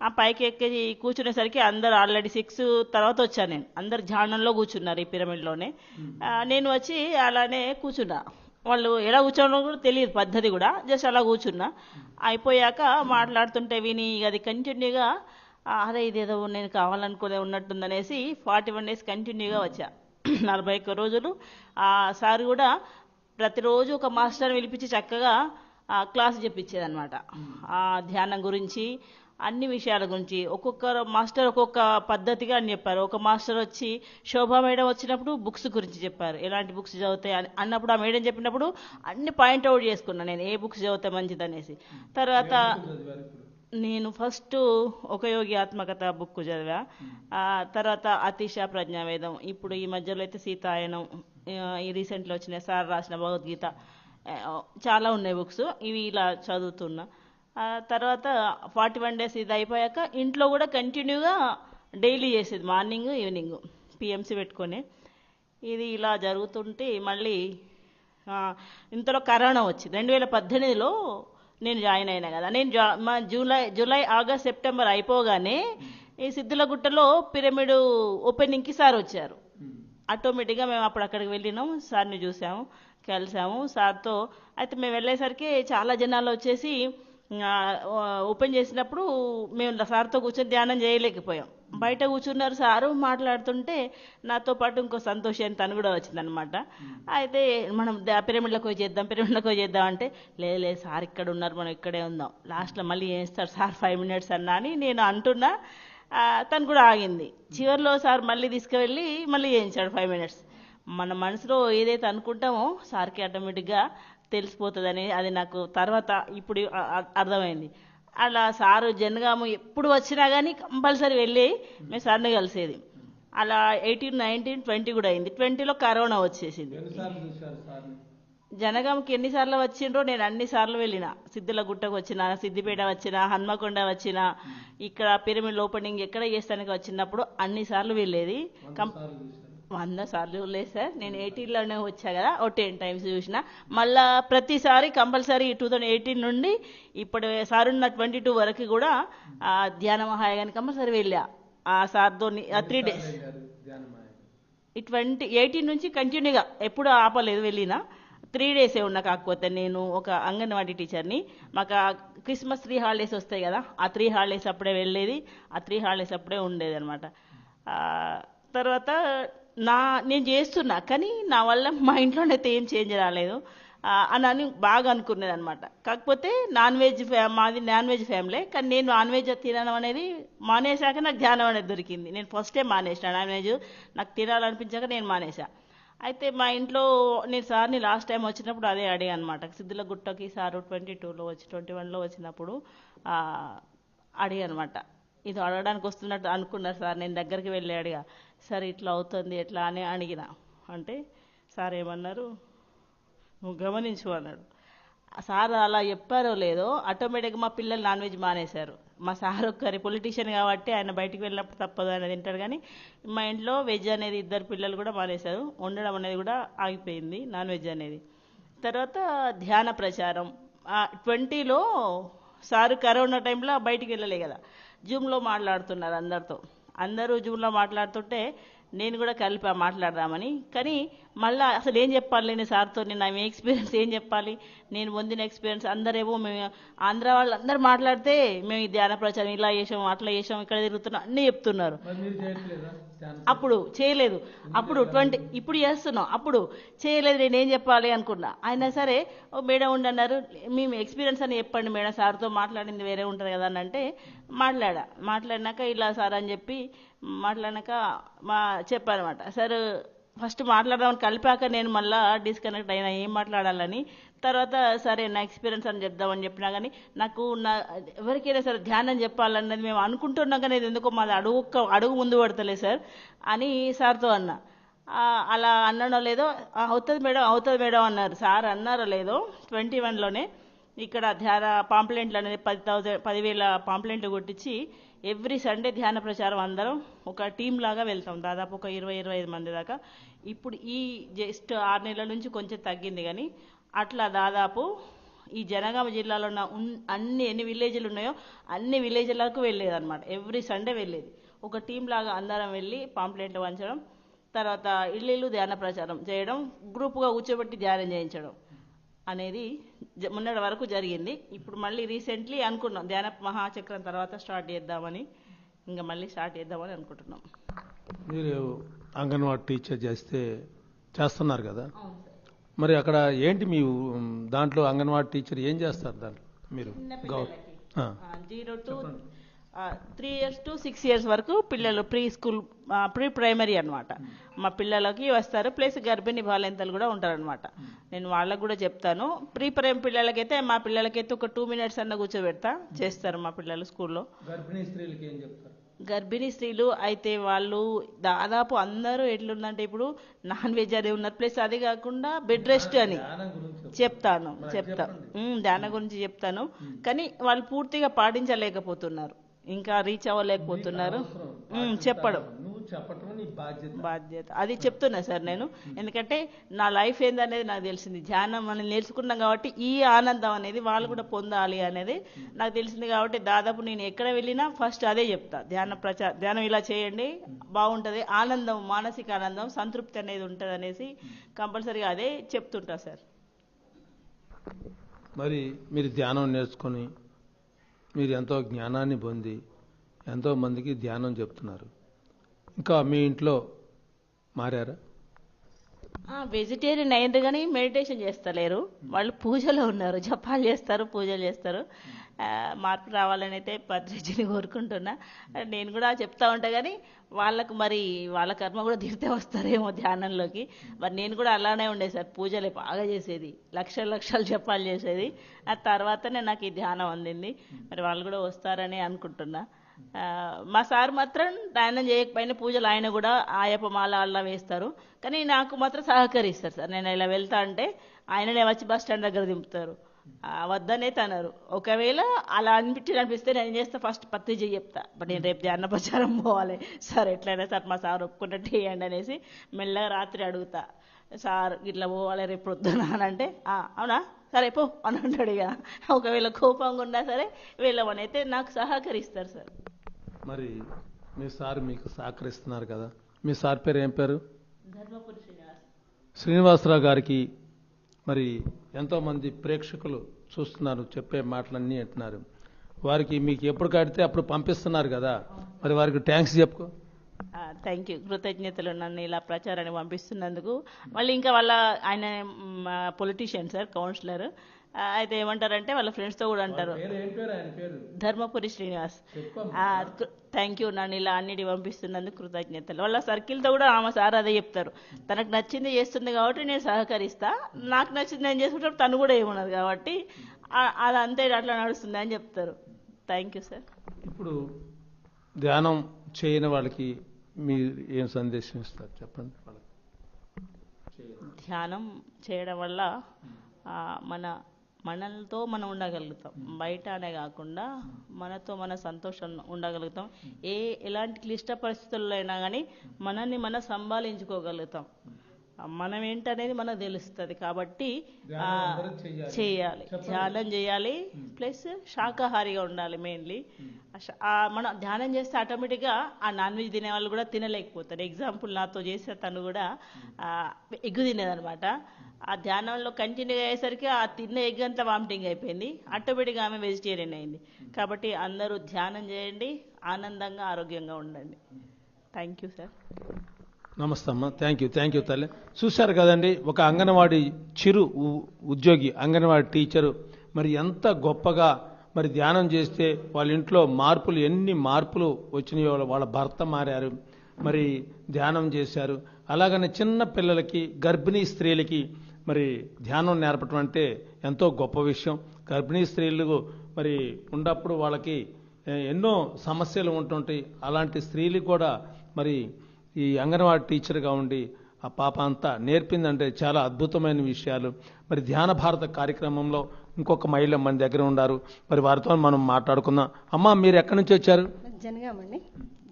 D: ఆ పైకి ఎక్కి కూర్చునేసరికి అందరు ఆల్రెడీ 6 తర్వాత వచ్చాను నేను. అందరు ధ్యానంలో కూర్చున్నారు ఈ పిరమిడ్లోనే. నేను వచ్చి అలానే కూర్చున్నా. వాళ్ళు ఎలా కూర్చోనో కూడా తెలియదు పద్ధతి కూడా, జస్ట్ అలా కూర్చున్నా. అయిపోయాక మాట్లాడుతుంటే విని అది కంటిన్యూగా అదే ఇదేదో నేను కావాలనుకునే ఉన్నట్టుందనేసి 41 డేస్ కంటిన్యూగా వచ్చా. 41 రోజులు సార్ కూడా ప్రతిరోజు ఒక మాస్టర్ని పిలిపించి చక్కగా క్లాస్ చెప్పించేదనమాట. ధ్యానం గురించి అన్ని విషయాల గురించి ఒక్కొక్క మాస్టర్ ఒక్కొక్క పద్ధతిగా అని చెప్పారు. ఒక మాస్టర్ వచ్చి శోభా మేడం వచ్చినప్పుడు బుక్స్ గురించి చెప్పారు, ఎలాంటి బుక్స్ చదివితే అన్నప్పుడు ఆ మేడం చెప్పినప్పుడు అన్ని పాయింట్అవుట్ చేసుకున్నాను నేను ఏ బుక్స్ చదివితే మంచిది అనేసి. తర్వాత నేను ఫస్ట్ ఒక యోగి ఆత్మకథ బుక్ చదివా. తర్వాత అతిశ ప్రజ్ఞావేదం, ఇప్పుడు ఈ మధ్యలో అయితే సీతాయనం, ఈ రీసెంట్లో వచ్చిన సార్ రాసిన భగవద్గీత, చాలా ఉన్నాయి బుక్స్. ఇవి ఇలా చదువుతున్నా. తర్వాత 41 డేస్ ఇది అయిపోయాక ఇంట్లో కూడా కంటిన్యూగా డైలీ చేసేది, మార్నింగ్ ఈవినింగ్ పిఎంసి పెట్టుకొని. ఇది ఇలా జరుగుతుంటే మళ్ళీ ఇంతలో కరోనా వచ్చింది. 2018లో నేను జాయిన్ అయినా కదా. నేను జూలై ఆగస్ట్ సెప్టెంబర్ అయిపోగానే ఈ సిద్ధులగుట్టలో పిరమిడ్ ఓపెనింగ్కి సార్ వచ్చారు. ఆటోమేటిక్గా మేము అప్పుడు అక్కడికి వెళ్ళినాం, సార్ని చూసాము, కలిసాము సార్తో. అయితే మేము వెళ్ళేసరికి చాలా జనాలు వచ్చేసి ఓపెన్ చేసినప్పుడు మేము సార్తో కూర్చొని ధ్యానం చేయలేకపోయాం. బయట కూర్చున్నారు సారు మాట్లాడుతుంటే నాతో పాటు ఇంకో సంతోష్ అని తను కూడా వచ్చిందనమాట. అయితే మనం పిరమిడ్లకు చేద్దాం అంటే లేదు సార్ ఇక్కడ ఉన్నారు, మనం ఇక్కడే ఉందాం, లాస్ట్లో మళ్ళీ చేస్తారు సార్ 5 మినిట్స్ అన్నా అని నేను అంటున్నా. తను కూడా ఆగింది. చివరిలో సార్ మళ్ళీ తీసుకువెళ్ళి మళ్ళీ చేయించాడు 5 మినిట్స్. మన మనసులో ఏదైతే అనుకుంటామో సార్కి ఆటోమేటిక్గా తెలిసిపోతుందని అది నాకు తర్వాత ఇప్పుడు అర్థమైంది. అలా సారు జనగాము ఎప్పుడు వచ్చినా కానీ కంపల్సరీ వెళ్ళి మేము సార్ని కలిసేది. అలా 18, 19, 20 కూడా అయింది. 20లో కరోనా వచ్చేసింది. జనగామకి ఎన్నిసార్లు వచ్చిండ్రో నేను అన్నిసార్లు వెళ్ళిన. సిద్ధులగుట్టకు వచ్చిన, సిద్దిపేట వచ్చిన, హన్మకొండ వచ్చిన, ఇక్కడ పిరమిడ్ ఓపెనింగ్ ఎక్కడ చేస్తానికి వచ్చినప్పుడు అన్నిసార్లు వెళ్ళేది. 100 సార్లు లేదు సార్. నేను 18లోనే వచ్చా కదా, ఓ 10 టైమ్స్ చూసిన. మళ్ళా ప్రతిసారి కంపల్సరీ 2018 నుండి ఇప్పుడు సార్ ఉన్న 22 వరకు కూడా ధ్యాన మహాయాగానికి కంపల్సరీ వెళ్ళా. ఆ సార్తో 3 డేస్. ఈ 18 నుంచి కంటిన్యూగా ఎప్పుడు ఆపలేదు, వెళ్ళిన 3 డేసే ఉన్నా. కాకపోతే నేను ఒక అంగన్వాడీ టీచర్ని, మాకు క్రిస్మస్ 3 హాలిడేస్ వస్తాయి కదా, ఆ 3 హాలిడేస్ అప్పుడే వెళ్ళేది, ఆ 3 హాలిడేస్ అప్పుడే ఉండేది అనమాట. తర్వాత నేను చేస్తున్నా కానీ నా వల్ల మా ఇంట్లోనైతే ఏం చేంజ్ రాలేదు. అని బాగా అనుకునేది అనమాట. కాకపోతే మాది నాన్ వెజ్ ఫ్యామిలీ, కానీ నేను నాన్ వెజ్ తినడం అనేది మానేశాక నాకు ధ్యానం అనేది దొరికింది. నేను ఫస్టే మానేసిన నాన్ వెజ్, నాకు తినాలనిపించాక నేను మానేసా. అయితే మా ఇంట్లో నేను సార్ని లాస్ట్ టైం వచ్చినప్పుడు అదే అడిగా అనమాట. సిద్ధుల గుట్టకి సారు 22లో 21లో వచ్చినప్పుడు అడిగా అనమాట. ఇది అడగడానికి వస్తున్నట్టు అనుకున్నారు సార్. నేను దగ్గరికి వెళ్ళి అడిగా, సార్ ఇట్లా అవుతుంది ఎట్లా అని అడిగిన. అంటే సార్ ఏమన్నారు, నువ్వు గమనించు అన్నాడు. సార్ అలా చెప్పారో లేదో ఆటోమేటిక్గా మా పిల్లలు నాన్ వెజ్ మానేశారు. మా సార్ ఒక్కరి పొలిటీషియన్ కాబట్టి ఆయన బయటికి వెళ్ళినప్పుడు తప్పదు అనేది తింటారు, కానీ మా ఇంట్లో వెజ్ అనేది 2 పిల్లలు కూడా మానేశారు. వండడం అనేది కూడా ఆగిపోయింది నాన్ వెజ్ అనేది. తర్వాత ధ్యాన ప్రచారం 20లో సారు కరోనా టైంలో బయటికి వెళ్ళలే కదా, జూమ్లో మాట్లాడుతున్నారు అందరూ జూమ్లో మాట్లాడుతుంటే నేను కూడా కలిపా మాట్లాడదామని. కానీ మళ్ళీ అసలు ఏం చెప్పాలి నేను సార్తో, నేను నా ఎక్స్పీరియన్స్ ఏం చెప్పాలి, నేను పొందిన ఎక్స్పీరియన్స్. అందరేమో మేము ఆంధ్ర వాళ్ళు అందరు మాట్లాడితే మేము ఈ ధ్యాన ప్రచారం ఇలా చేసాం అట్లా చేసాం ఇక్కడ తిరుగుతున్నాం అన్నీ చెప్తున్నారు. అప్పుడు చేయలేదు, అప్పుడు ఇప్పుడు చేస్తున్నాం, అప్పుడు చేయలేదు. నేనేం చెప్పాలి అనుకున్నా. అయినా సరే మేడం ఉండన్నారు, మేము ఎక్స్పీరియన్స్ అని చెప్పండి మేడం, సార్తో మాట్లాడింది వేరే ఉంటుంది కదా అని అంటే మాట్లాడినాక ఇలా సార్ అని చెప్పి మాట్లాడినాక చెప్పానమాట. సార్ ఫస్ట్ మాట్లాడదామని కలిపాక నేను మళ్ళీ డిస్కనెక్ట్ అయినా ఏం మాట్లాడాలని. తర్వాత సరే నా ఎక్స్పీరియన్స్ అని చెప్దామని చెప్పినా, కానీ నాకు ఎవరికైనా సరే ధ్యానం చెప్పాలన్నది మేము అనుకుంటున్నాం, కానీ ఎందుకో మాది అడుగు ముందు పడతలేదు సార్ అని సార్తో అన్నా. అలా అన్నానో లేదో, అవుతుంది మేడం అన్నారు. సార్ అన్నారో లేదో 21లోనే ఇక్కడ ధ్యాన పాంప్లెంట్లు అనేది 10,000 పాంప్లెంట్లు కొట్టించి ఎవ్రీ సండే ధ్యాన ప్రచారం అందరం ఒక టీం లాగా వెళ్తాం, దాదాపు ఒక 20-25 మంది దాకా. ఇప్పుడు ఈ జస్ట్ 6 నెలల నుంచి కొంచెం తగ్గింది, కానీ అట్లా దాదాపు ఈ జనగామ జిల్లాలో ఉన్న ఎన్ని విలేజ్లు ఉన్నాయో అన్ని విలేజ్లకు వెళ్ళేది అనమాట. ఎవ్రీ సండే వెళ్ళేది. ఒక టీం లాగా అందరం వెళ్ళి పాంప్లెంట్లు పంచడం, తర్వాత ఇల్లు ధ్యాన ప్రచారం చేయడం, గ్రూపుగా కూర్చోబెట్టి ధ్యానం చేయించడం అనేది మొన్నటి వరకు జరిగింది. ఇప్పుడు మళ్ళీ రీసెంట్లీ అనుకున్నాం ధ్యాన మహాచక్రం తర్వాత స్టార్ట్ చేద్దామని, ఇంకా మళ్ళీ స్టార్ట్ చేద్దామని అనుకుంటున్నాం.
A: మీరు అంగన్వాడీ టీచర్ చేస్తున్నారు కదా, మరి అక్కడ ఏంటి మీ దాంట్లో అంగన్వాడీ టీచర్ ఏం చేస్తారు దాంట్లో మీరు?
D: 0 to 3 years to 6 years వరకు పిల్లలు ప్రీ ప్రైమరీ అనమాట. మా పిల్లలకి వస్తారు, ప్లస్ గర్భిణీ బాలింతలు కూడా ఉంటారనమాట. నేను వాళ్ళకు కూడా చెప్తాను. ప్రీ ప్రైమ్ పిల్లలకైతే మా పిల్లలకైతే ఒక 2 minutes అన్న కూర్చోబెడతా, చేస్తారు మా పిల్లలు స్కూల్లో.
A: గర్భిణీ స్త్రీలకి ఏం చెప్తారు?
D: గర్భిణీ స్త్రీలు అయితే వాళ్ళు దాదాపు అందరూ ఎట్లుందంటే ఇప్పుడు నాన్ వెజ్ అది ఉన్నారు, ప్లస్ అది కాకుండా బెడ్ రెస్ట్ అని చెప్తాను. ధ్యానం గురించి చెప్తాను, కానీ వాళ్ళు పూర్తిగా పాటించలేకపోతున్నారు, ఇంకా రీచ్ అవ్వలేకపోతున్నారు. చెప్పడం బాధ్యత అది చెప్తున్నా సార్ నేను. ఎందుకంటే నా లైఫ్ ఏందనేది నాకు తెలిసింది, ధ్యానం మనం నేర్చుకున్నాం కాబట్టి ఈ ఆనందం అనేది వాళ్ళు కూడా పొందాలి అనేది నాకు తెలిసింది. కాబట్టి దాదాపు నేను ఎక్కడ వెళ్ళినా ఫస్ట్ అదే చెప్తా, ధ్యానం ఇలా చేయండి బాగుంటుంది, ఆనందం, మానసిక ఆనందం, సంతృప్తి అనేది ఉంటుంది అనేసి కంపల్సరీగా అదే చెప్తుంటా సార్.
A: మరి మీరు ధ్యానం నేర్చుకొని మీరు ఎంతో జ్ఞానాన్ని పొంది ఎంతో మందికి ధ్యానం చెప్తున్నారు, ఇంకా మీ ఇంట్లో మారారా?
D: వెజిటేరియన్ అయ్యారు కానీ మెడిటేషన్ చేస్తలేరు, వాళ్ళు పూజలో ఉన్నారు, జపాలు చేస్తారు, పూజలు చేస్తారు. మార్పు రావాలని అయితే పత్రిజీని కోరుకుంటున్నా. నేను కూడా చెప్తా ఉంటా, కానీ వాళ్ళకు మరి వాళ్ళ కర్మ కూడా తీరితే వస్తారేమో ధ్యానంలోకి. మరి నేను కూడా అలానే ఉండేది సార్, పూజలే బాగా చేసేది, లక్షలు జపాలు చేసేది. ఆ తర్వాతనే నాకు ఈ ధ్యానం అందింది. మరి వాళ్ళు కూడా వస్తారని అనుకుంటున్నా. మా సార్ మాత్రం ధ్యానం చేయకపోయినా పూజలు ఆయన కూడా ఆయప్ప మాల అలా వేస్తారు, కానీ నాకు మాత్రం సహకరిస్తారు సార్. నేను ఇలా వెళ్తా అంటే ఆయననే వచ్చి బస్ స్టాండ్ దగ్గర దింపుతారు, వద్దనే తనరు. ఒకవేళ అలా అనిపిస్తే నేను చేస్తా, ఫస్ట్ పత్రిజీ చెప్తా, బట్ నేను రేపు ధ్యాన ప్రచారం పోవాలి సార్, ఎట్లయినా సార్ మా సార్ ఒప్పుకున్నట్టు వేయండి అనేసి మెల్లగా రాత్రి అడుగుతా, సార్ ఇట్లా పోవాలి రేపు పొద్దున అని అంటే అవునా సరే పో అని అంటాడు. ఇక ఒకవేళ కోపంగా ఉన్నా సరే వెళ్ళమని అయితే నాకు సహకరిస్తారు సార్.
A: మరి మీ సార్ మీకు సహకరిస్తున్నారు కదా, మీ సార్ పేరు ఏం పేరు?
D: ధర్మపురి
A: శ్రీనివాసరావు గారికి మరి ఎంతోమంది ప్రేక్షకులు చూస్తున్నారు, చెప్పే మాటలన్నీ అంటున్నారు, వారికి మీకు ఎప్పుడు కడితే అప్పుడు పంపిస్తున్నారు కదా, మరి వారికి థ్యాంక్స్ చెప్పుకో.
D: థ్యాంక్ యూ, కృతజ్ఞతలు నన్ను ఇలా ప్రచారాన్ని పంపిస్తున్నందుకు. మళ్ళీ ఇంకా ఆయన పొలిటీషియన్ సార్, కౌన్సిలర్. అయితే ఏమంటారంటే వాళ్ళ ఫ్రెండ్స్తో కూడా అంటారు, ధర్మపురి శ్రీనివాస్. థ్యాంక్ యూ, నన్ను ఇలా అన్నిటి పంపిస్తున్నందుకు కృతజ్ఞతలు. వాళ్ళ సర్కిల్తో కూడా ఆమె సార్ అదే చెప్తారు, తనకు నచ్చింది చేస్తుంది కాబట్టి నేను సహకరిస్తా, నాకు నచ్చింది నేను చేసుకుంటే తను కూడా ఏమున్నది కాబట్టి అది అంతే అట్లా నడుస్తుంది అని చెప్తారు. Thank you sir.
A: ఇప్పుడు ధ్యానం చేయని వాళ్ళకి మీరు ఏం సందేశం ఇస్తారు చెప్పండి. వాళ్ళకి
D: ధ్యానం చేయడం వల్ల మనతో మనం ఉండగలుగుతాం, బయట అనే కాకుండా మనతో మన సంతోషం ఉండగలుగుతాం. ఎలాంటి క్లిష్ట పరిస్థితుల్లో అయినా కానీ మనల్ని మనం సంభాళించుకోగలుగుతాం. మనం ఏంటనేది మనకు తెలుస్తుంది. కాబట్టి చేయాలి, ధ్యానం చేయాలి, ప్లస్ శాకాహారిగా ఉండాలి. మెయిన్లీ మనం ధ్యానం చేస్తే ఆటోమేటిక్గా ఆ నాన్ వెజ్ తినే వాళ్ళు కూడా తినలేకపోతారు. ఎగ్జాంపుల్ నాతో చేసే తను కూడా ఎగ్గు తినేదనమాట. ఆ ధ్యానంలో కంటిన్యూగా అయ్యేసరికి ఆ తిన్న ఎగ్ అంతా వామిటింగ్ అయిపోయింది, ఆటోమేటిక్గా ఆమె వెజిటేరియన్ అయింది. కాబట్టి అందరూ ధ్యానం చేయండి, ఆనందంగా ఆరోగ్యంగా ఉండండి. Thank you sir.
A: నమస్తే అమ్మ. థ్యాంక్ యూ తల్లి. చూశారు కదండి, ఒక అంగన్వాడీ చిరు ఉద్యోగి, అంగన్వాడీ టీచరు మరి ఎంత గొప్పగా మరి ధ్యానం చేస్తే వాళ్ళ ఇంట్లో ఎన్ని మార్పులు వచ్చినాయో. వాళ్ళ భర్త మారారు, మరి ధ్యానం చేశారు. అలాగనే చిన్న పిల్లలకి, గర్భిణీ స్త్రీలకి మరి ధ్యానం నేర్పడం అంటే ఎంతో గొప్ప విషయం. గర్భిణీ స్త్రీలు మరి ఉన్నప్పుడు వాళ్ళకి ఎన్నో సమస్యలు ఉంటుంటాయి. అలాంటి స్త్రీలకు కూడా మరి ఈ అంగన్వాడీ టీచర్గా ఉండి ఆ పాప అంతా నేర్పిందంటే చాలా అద్భుతమైన విషయాలు. మరి ధ్యాన భారత కార్యక్రమంలో ఇంకొక మహిళ మన దగ్గర ఉన్నారు, మరి వారితో మనం మాట్లాడుకుందాం. అమ్మ, మీరు ఎక్కడి నుంచి వచ్చారు?
E: జనగామండి,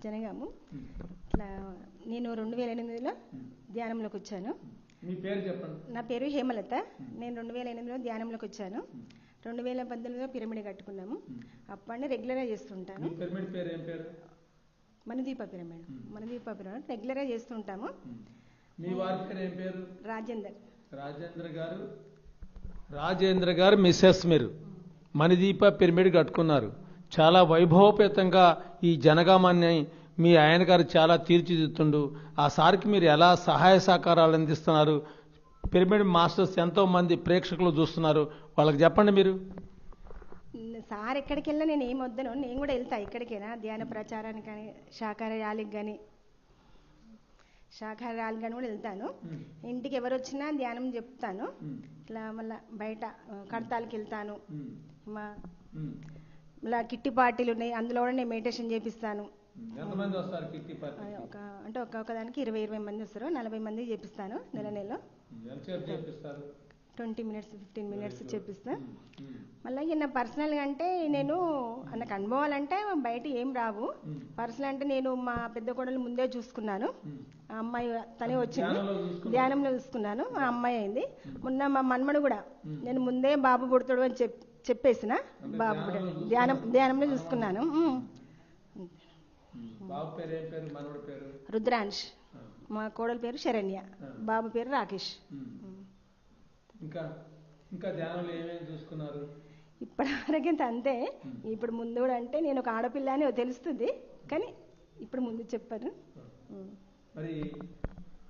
E: జనగాము. ఇట్లా నేను 2008లో ధ్యానంలోకి వచ్చాను.
A: మీ పేరు చెప్పండి.
E: నా పేరు హేమలత. నేను 2008లో ధ్యానంలోకి వచ్చాను. 2018లో పిరమిడ్ కట్టుకున్నాము. అప్పటిని రెగ్యులర్గా చేస్తుంటాను.
A: పిరమిడ్ పేరు ఏం పేరు?
E: మనదీప పిరమిడ్. మనదీప పిరమిడ్ రెగ్యులర్గా చేస్తుంటాము.
A: మీ వారి పేరు ఏం పేరు?
E: రాజేందర్.
A: రాజేంద్ర గారు మిస్సెస్ మీరు మనదీప పిరమిడ్ కట్టుకున్నారు. చాలా వైభవపేతంగా ఈ జనగామాన్ని మీ ఆయన గారు చాలా తీర్చిదిద్దుతుండు. ఆ సార్కి మీరు ఎలా సహాయ సహకారాలు అందిస్తున్నారు? పిరమిడ్ మాస్టర్స్ ఎంతో మంది ప్రేక్షకులు చూస్తున్నారు, వాళ్ళకి చెప్పండి మీరు.
E: సార్ ఎక్కడికి వెళ్ళినా నేను ఏం వద్దను, నేను కూడా వెళ్తా ఎక్కడికైనా, ధ్యాన ప్రచారానికి కానీ శాకాహార ర్యాలీకి కానీ కూడా వెళ్తాను. ఇంటికి ఎవరు వచ్చినా ధ్యానం చెప్తాను. ఇట్లా మళ్ళీ బయట కడతాలకి వెళ్తాను. మళ్ళీ కిట్టి పార్టీలు ఉన్నాయి, అందులో కూడా నేను మెడిటేషన్ చేపిస్తాను. అంటే ఒక్కొక్కదానికి 20 మంది వస్తారు, 40 మంది చేపిస్తాను నెలలో. 20 minutes 15 minutes చెప్పిస్తా. మళ్ళీ నా పర్సనల్గా అంటే నేను నాకు అనుభవాలంటే బయట ఏం రావు. పర్సనల్ అంటే నేను మా పెద్ద కోడలు ముందే చూసుకున్నాను. ఆ అమ్మాయి తనే వచ్చింది, ధ్యానంలో చూసుకున్నాను, ఆ అమ్మాయి అయింది. మొన్న మా మన్మడు కూడా నేను ముందే బాబు పుడతాడు అని చెప్పేసిన, బాబు ధ్యానంలో చూసుకున్నాను. రుద్రాంశ్. మా కోడల పేరు శరణ్య, బాబు పేరు రాకేష్.
A: ఇంకా ధ్యానంలో ఏమేమి చూసుకున్నారు?
E: ఇప్పటివరకు అంతే. ఇప్పుడు ముందు కూడా అంటే నేను ఒక ఆడపిల్ల అని తెలుస్తుంది, కానీ ఇప్పుడు ముందు చెప్పారు.
A: మరి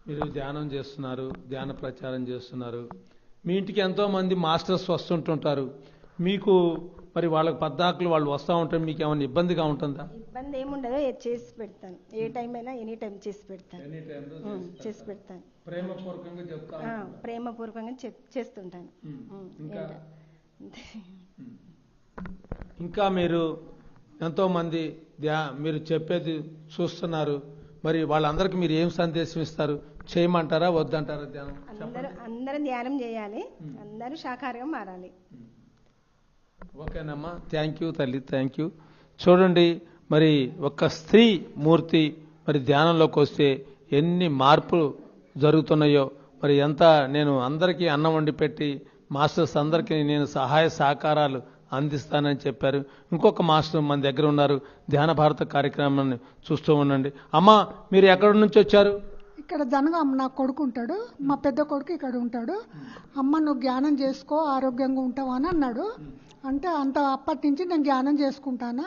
A: మీరు ధ్యానం చేస్తున్నారు, ధ్యాన ప్రచారం చేస్తున్నారు. మీ ఇంటికి ఎంతో మంది మాస్టర్స్ వస్తుంటుంటారు. మీకు మరి వాళ్ళకి పద్దాకులు వాళ్ళు వస్తూ ఉంటారు, మీకు ఏమైనా ఇబ్బందిగా ఉంటుందా?
E: ఇబ్బంది ఏముండదు, చేసి పెడతాను. ఏ టైం అయినా ఎనీ టైం చేసి పెడతాను.
A: ప్రేమపూర్వకంగా చెప్తాను,
E: ప్రేమపూర్వకంగా చేస్తుంటాను.
A: ఇంకా మీరు ఎంతో మంది మీరు చెప్పేది చూస్తున్నారు, మరి వాళ్ళందరికీ మీరు ఏం సందేశం ఇస్తారు? చేయమంటారా వద్దంటారా ధ్యానం?
E: అందరూ ధ్యానం చేయాలి, అందరూ శాకాహారంగా మారాలి.
A: ఓకేనమ్మా, థ్యాంక్ యూ తల్లి, థ్యాంక్ యూ. చూడండి, మరి ఒక స్త్రీ మూర్తి మరి ధ్యానంలోకి వస్తే ఎన్ని మార్పులు జరుగుతున్నాయో. మరి ఎంత నేను అందరికీ అన్నం వండి పెట్టి మాస్టర్స్ అందరికీ నేను సహాయ సహకారాలు అందిస్తానని చెప్పారు. ఇంకొక మాస్టర్ మన దగ్గర ఉన్నారు, ధ్యాన భారత కార్యక్రమాన్ని చూస్తూ ఉండండి. అమ్మా, మీరు ఎక్కడి నుంచి వచ్చారు?
F: ఇక్కడ జనగాం నా కొడుకు ఉంటాడు, మా పెద్ద కొడుకు ఇక్కడ ఉంటాడు. అమ్మ నువ్వు ధ్యానం చేసుకో ఆరోగ్యంగా ఉంటావు అని అన్నాడు. అంటే అప్పటి నుంచి నేను ధ్యానం చేసుకుంటానా,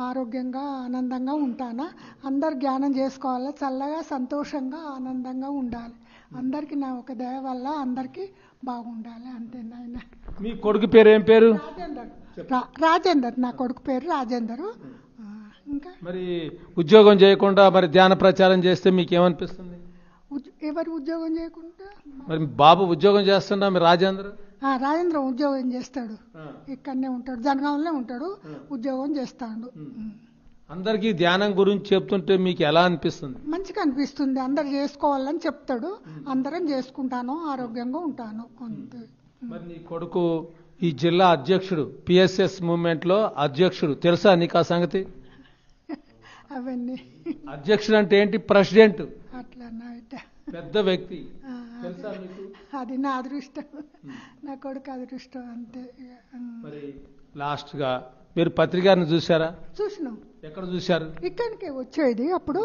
F: ఆరోగ్యంగా ఆనందంగా ఉంటానా. అందరు ధ్యానం చేసుకోవాలి, చల్లగా సంతోషంగా ఆనందంగా ఉండాలి. అందరికీ నా ఒక దయ వల్ల అందరికీ బాగుండాలి అంతే నాయన.
A: మీ కొడుకు పేరు ఏం పేరు?
F: రాజేందర్ నా కొడుకు పేరు రాజేందరు. ఇంకా
A: మరి ఉద్యోగం చేయకుండా మరి ధ్యాన ప్రచారం చేస్తే మీకు ఏమనిపిస్తుంది?
F: ఎవరు ఉద్యోగం చేయకుండా?
A: మరి బాబు ఉద్యోగం చేస్తున్నా మీ రాజేంద్ర?
F: రాజేంద్ర ఉద్యోగం చేస్తాడు, ఇక్కడనే ఉంటాడు, జనగాంలో ఉంటాడు, ఉద్యోగం చేస్తాడు.
A: అందరికీ ధ్యానం గురించి చెప్తుంటే మీకు ఎలా అనిపిస్తుంది?
F: మంచిగా అనిపిస్తుంది. అందరు చేసుకోవాలని చెప్తాడు, అందరం చేసుకుంటాను, ఆరోగ్యంగా ఉంటాను అంతే.
A: మరి నీ కొడుకు ఈ జిల్లా అధ్యక్షుడు, పిఎస్ఎస్ మూవ్మెంట్ లో అధ్యక్షుడు, తెలుసా నీకు ఆ సంగతి?
F: అవన్నీ
A: అధ్యక్షుడు అంటే ఏంటి? ప్రెసిడెంట్,
F: అట్లా
A: పెద్ద వ్యక్తి. తెలుసా మీకు?
F: అది నా అదృష్టం, నా కొడుకు అదృష్టం అంతే.
A: మరి లాస్ట్ గా మీరు పత్రికను చూసారా?
F: చూసినాం.
A: ఎక్కడ చూశారు?
F: ఇక్కడికే వచ్చేది. అప్పుడు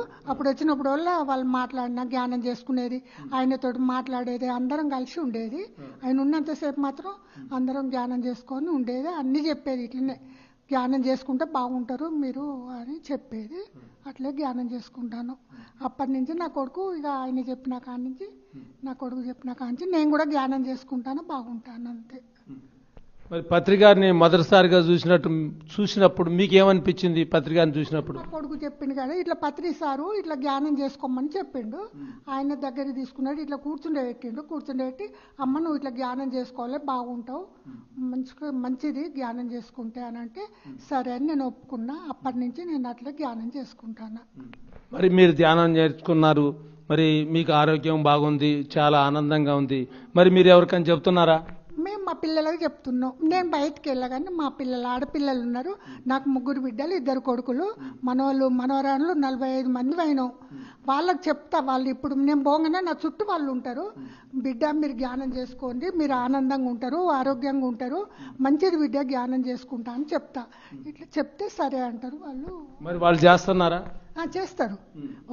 F: వచ్చినప్పుడు వల్ల వాళ్ళు మాట్లాడినా జ్ఞానం చేసుకునేది, ఆయనతో మాట్లాడేది, అందరం కలిసి ఉండేది. ఆయన ఉన్నంతసేపు మాత్రం అందరం జ్ఞానం చేసుకొని ఉండేది. అన్నీ చెప్పేది, ఇట్లనే జ్ఞానం చేసుకుంటే బాగుంటారు మీరు అని చెప్పేది. అట్లే జ్ఞానం చేసుకుంటాను. అప్పటి నుంచి నా కొడుకు ఇక ఆయన చెప్పిన కాడి నుంచి, నా కొడుకు చెప్పిన కాడి నుంచి నేను కూడా జ్ఞానం చేసుకుంటాను, బాగుంటాను అంతే.
A: మరి పత్రికని మొదటిసారిగా చూసినప్పుడు మీకేమనిపించింది? పత్రికని చూసినప్పుడు
F: నా కొడుకు చెప్పిండు కదా, ఇట్లా పత్రి సారు ఇట్లా జ్ఞానం చేసుకోమని చెప్పిండు. ఆయన దగ్గర తీసుకున్నాడు, ఇట్లా కూర్చుండబెట్టిండు. కూర్చుండబెట్టి అమ్మ నువ్వు ఇట్లా జ్ఞానం చేసుకోవాలి, బాగుంటావు, మంచిది జ్ఞానం చేసుకుంటే అని అంటే సరే అని నేను ఒప్పుకున్నా. అప్పటి నుంచి నేను అట్లా జ్ఞానం చేసుకుంటాను.
A: మరి మీరు ధ్యానం నేర్చుకున్నారు, మరి మీకు ఆరోగ్యం బాగుంది, చాలా ఆనందంగా ఉంది. మరి మీరు ఎవరికైనా చెప్తున్నారా?
F: మేము మా పిల్లలకు చెప్తున్నాం. నేను బయటకు వెళ్ళగానే మా పిల్లలు, ఆడపిల్లలు ఉన్నారు నాకు, 3 బిడ్డలు, 2 కొడుకులు, మనవాళ్ళు మనవరాళ్ళు 45 మంది అయినాం. వాళ్ళకి చెప్తా, వాళ్ళు ఇప్పుడు నేను పోగానే నా చుట్టూ వాళ్ళు ఉంటారు. బిడ్డ మీరు జ్ఞానం చేసుకోండి, మీరు ఆనందంగా ఉంటారు, ఆరోగ్యంగా ఉంటారు, మంచిది బిడ్డ జ్ఞానం చేసుకుంటా అని చెప్తా. ఇట్లా చెప్తే సరే అంటారు వాళ్ళు.
A: మరి వాళ్ళు చేస్తున్నారా?
F: చేస్తారు.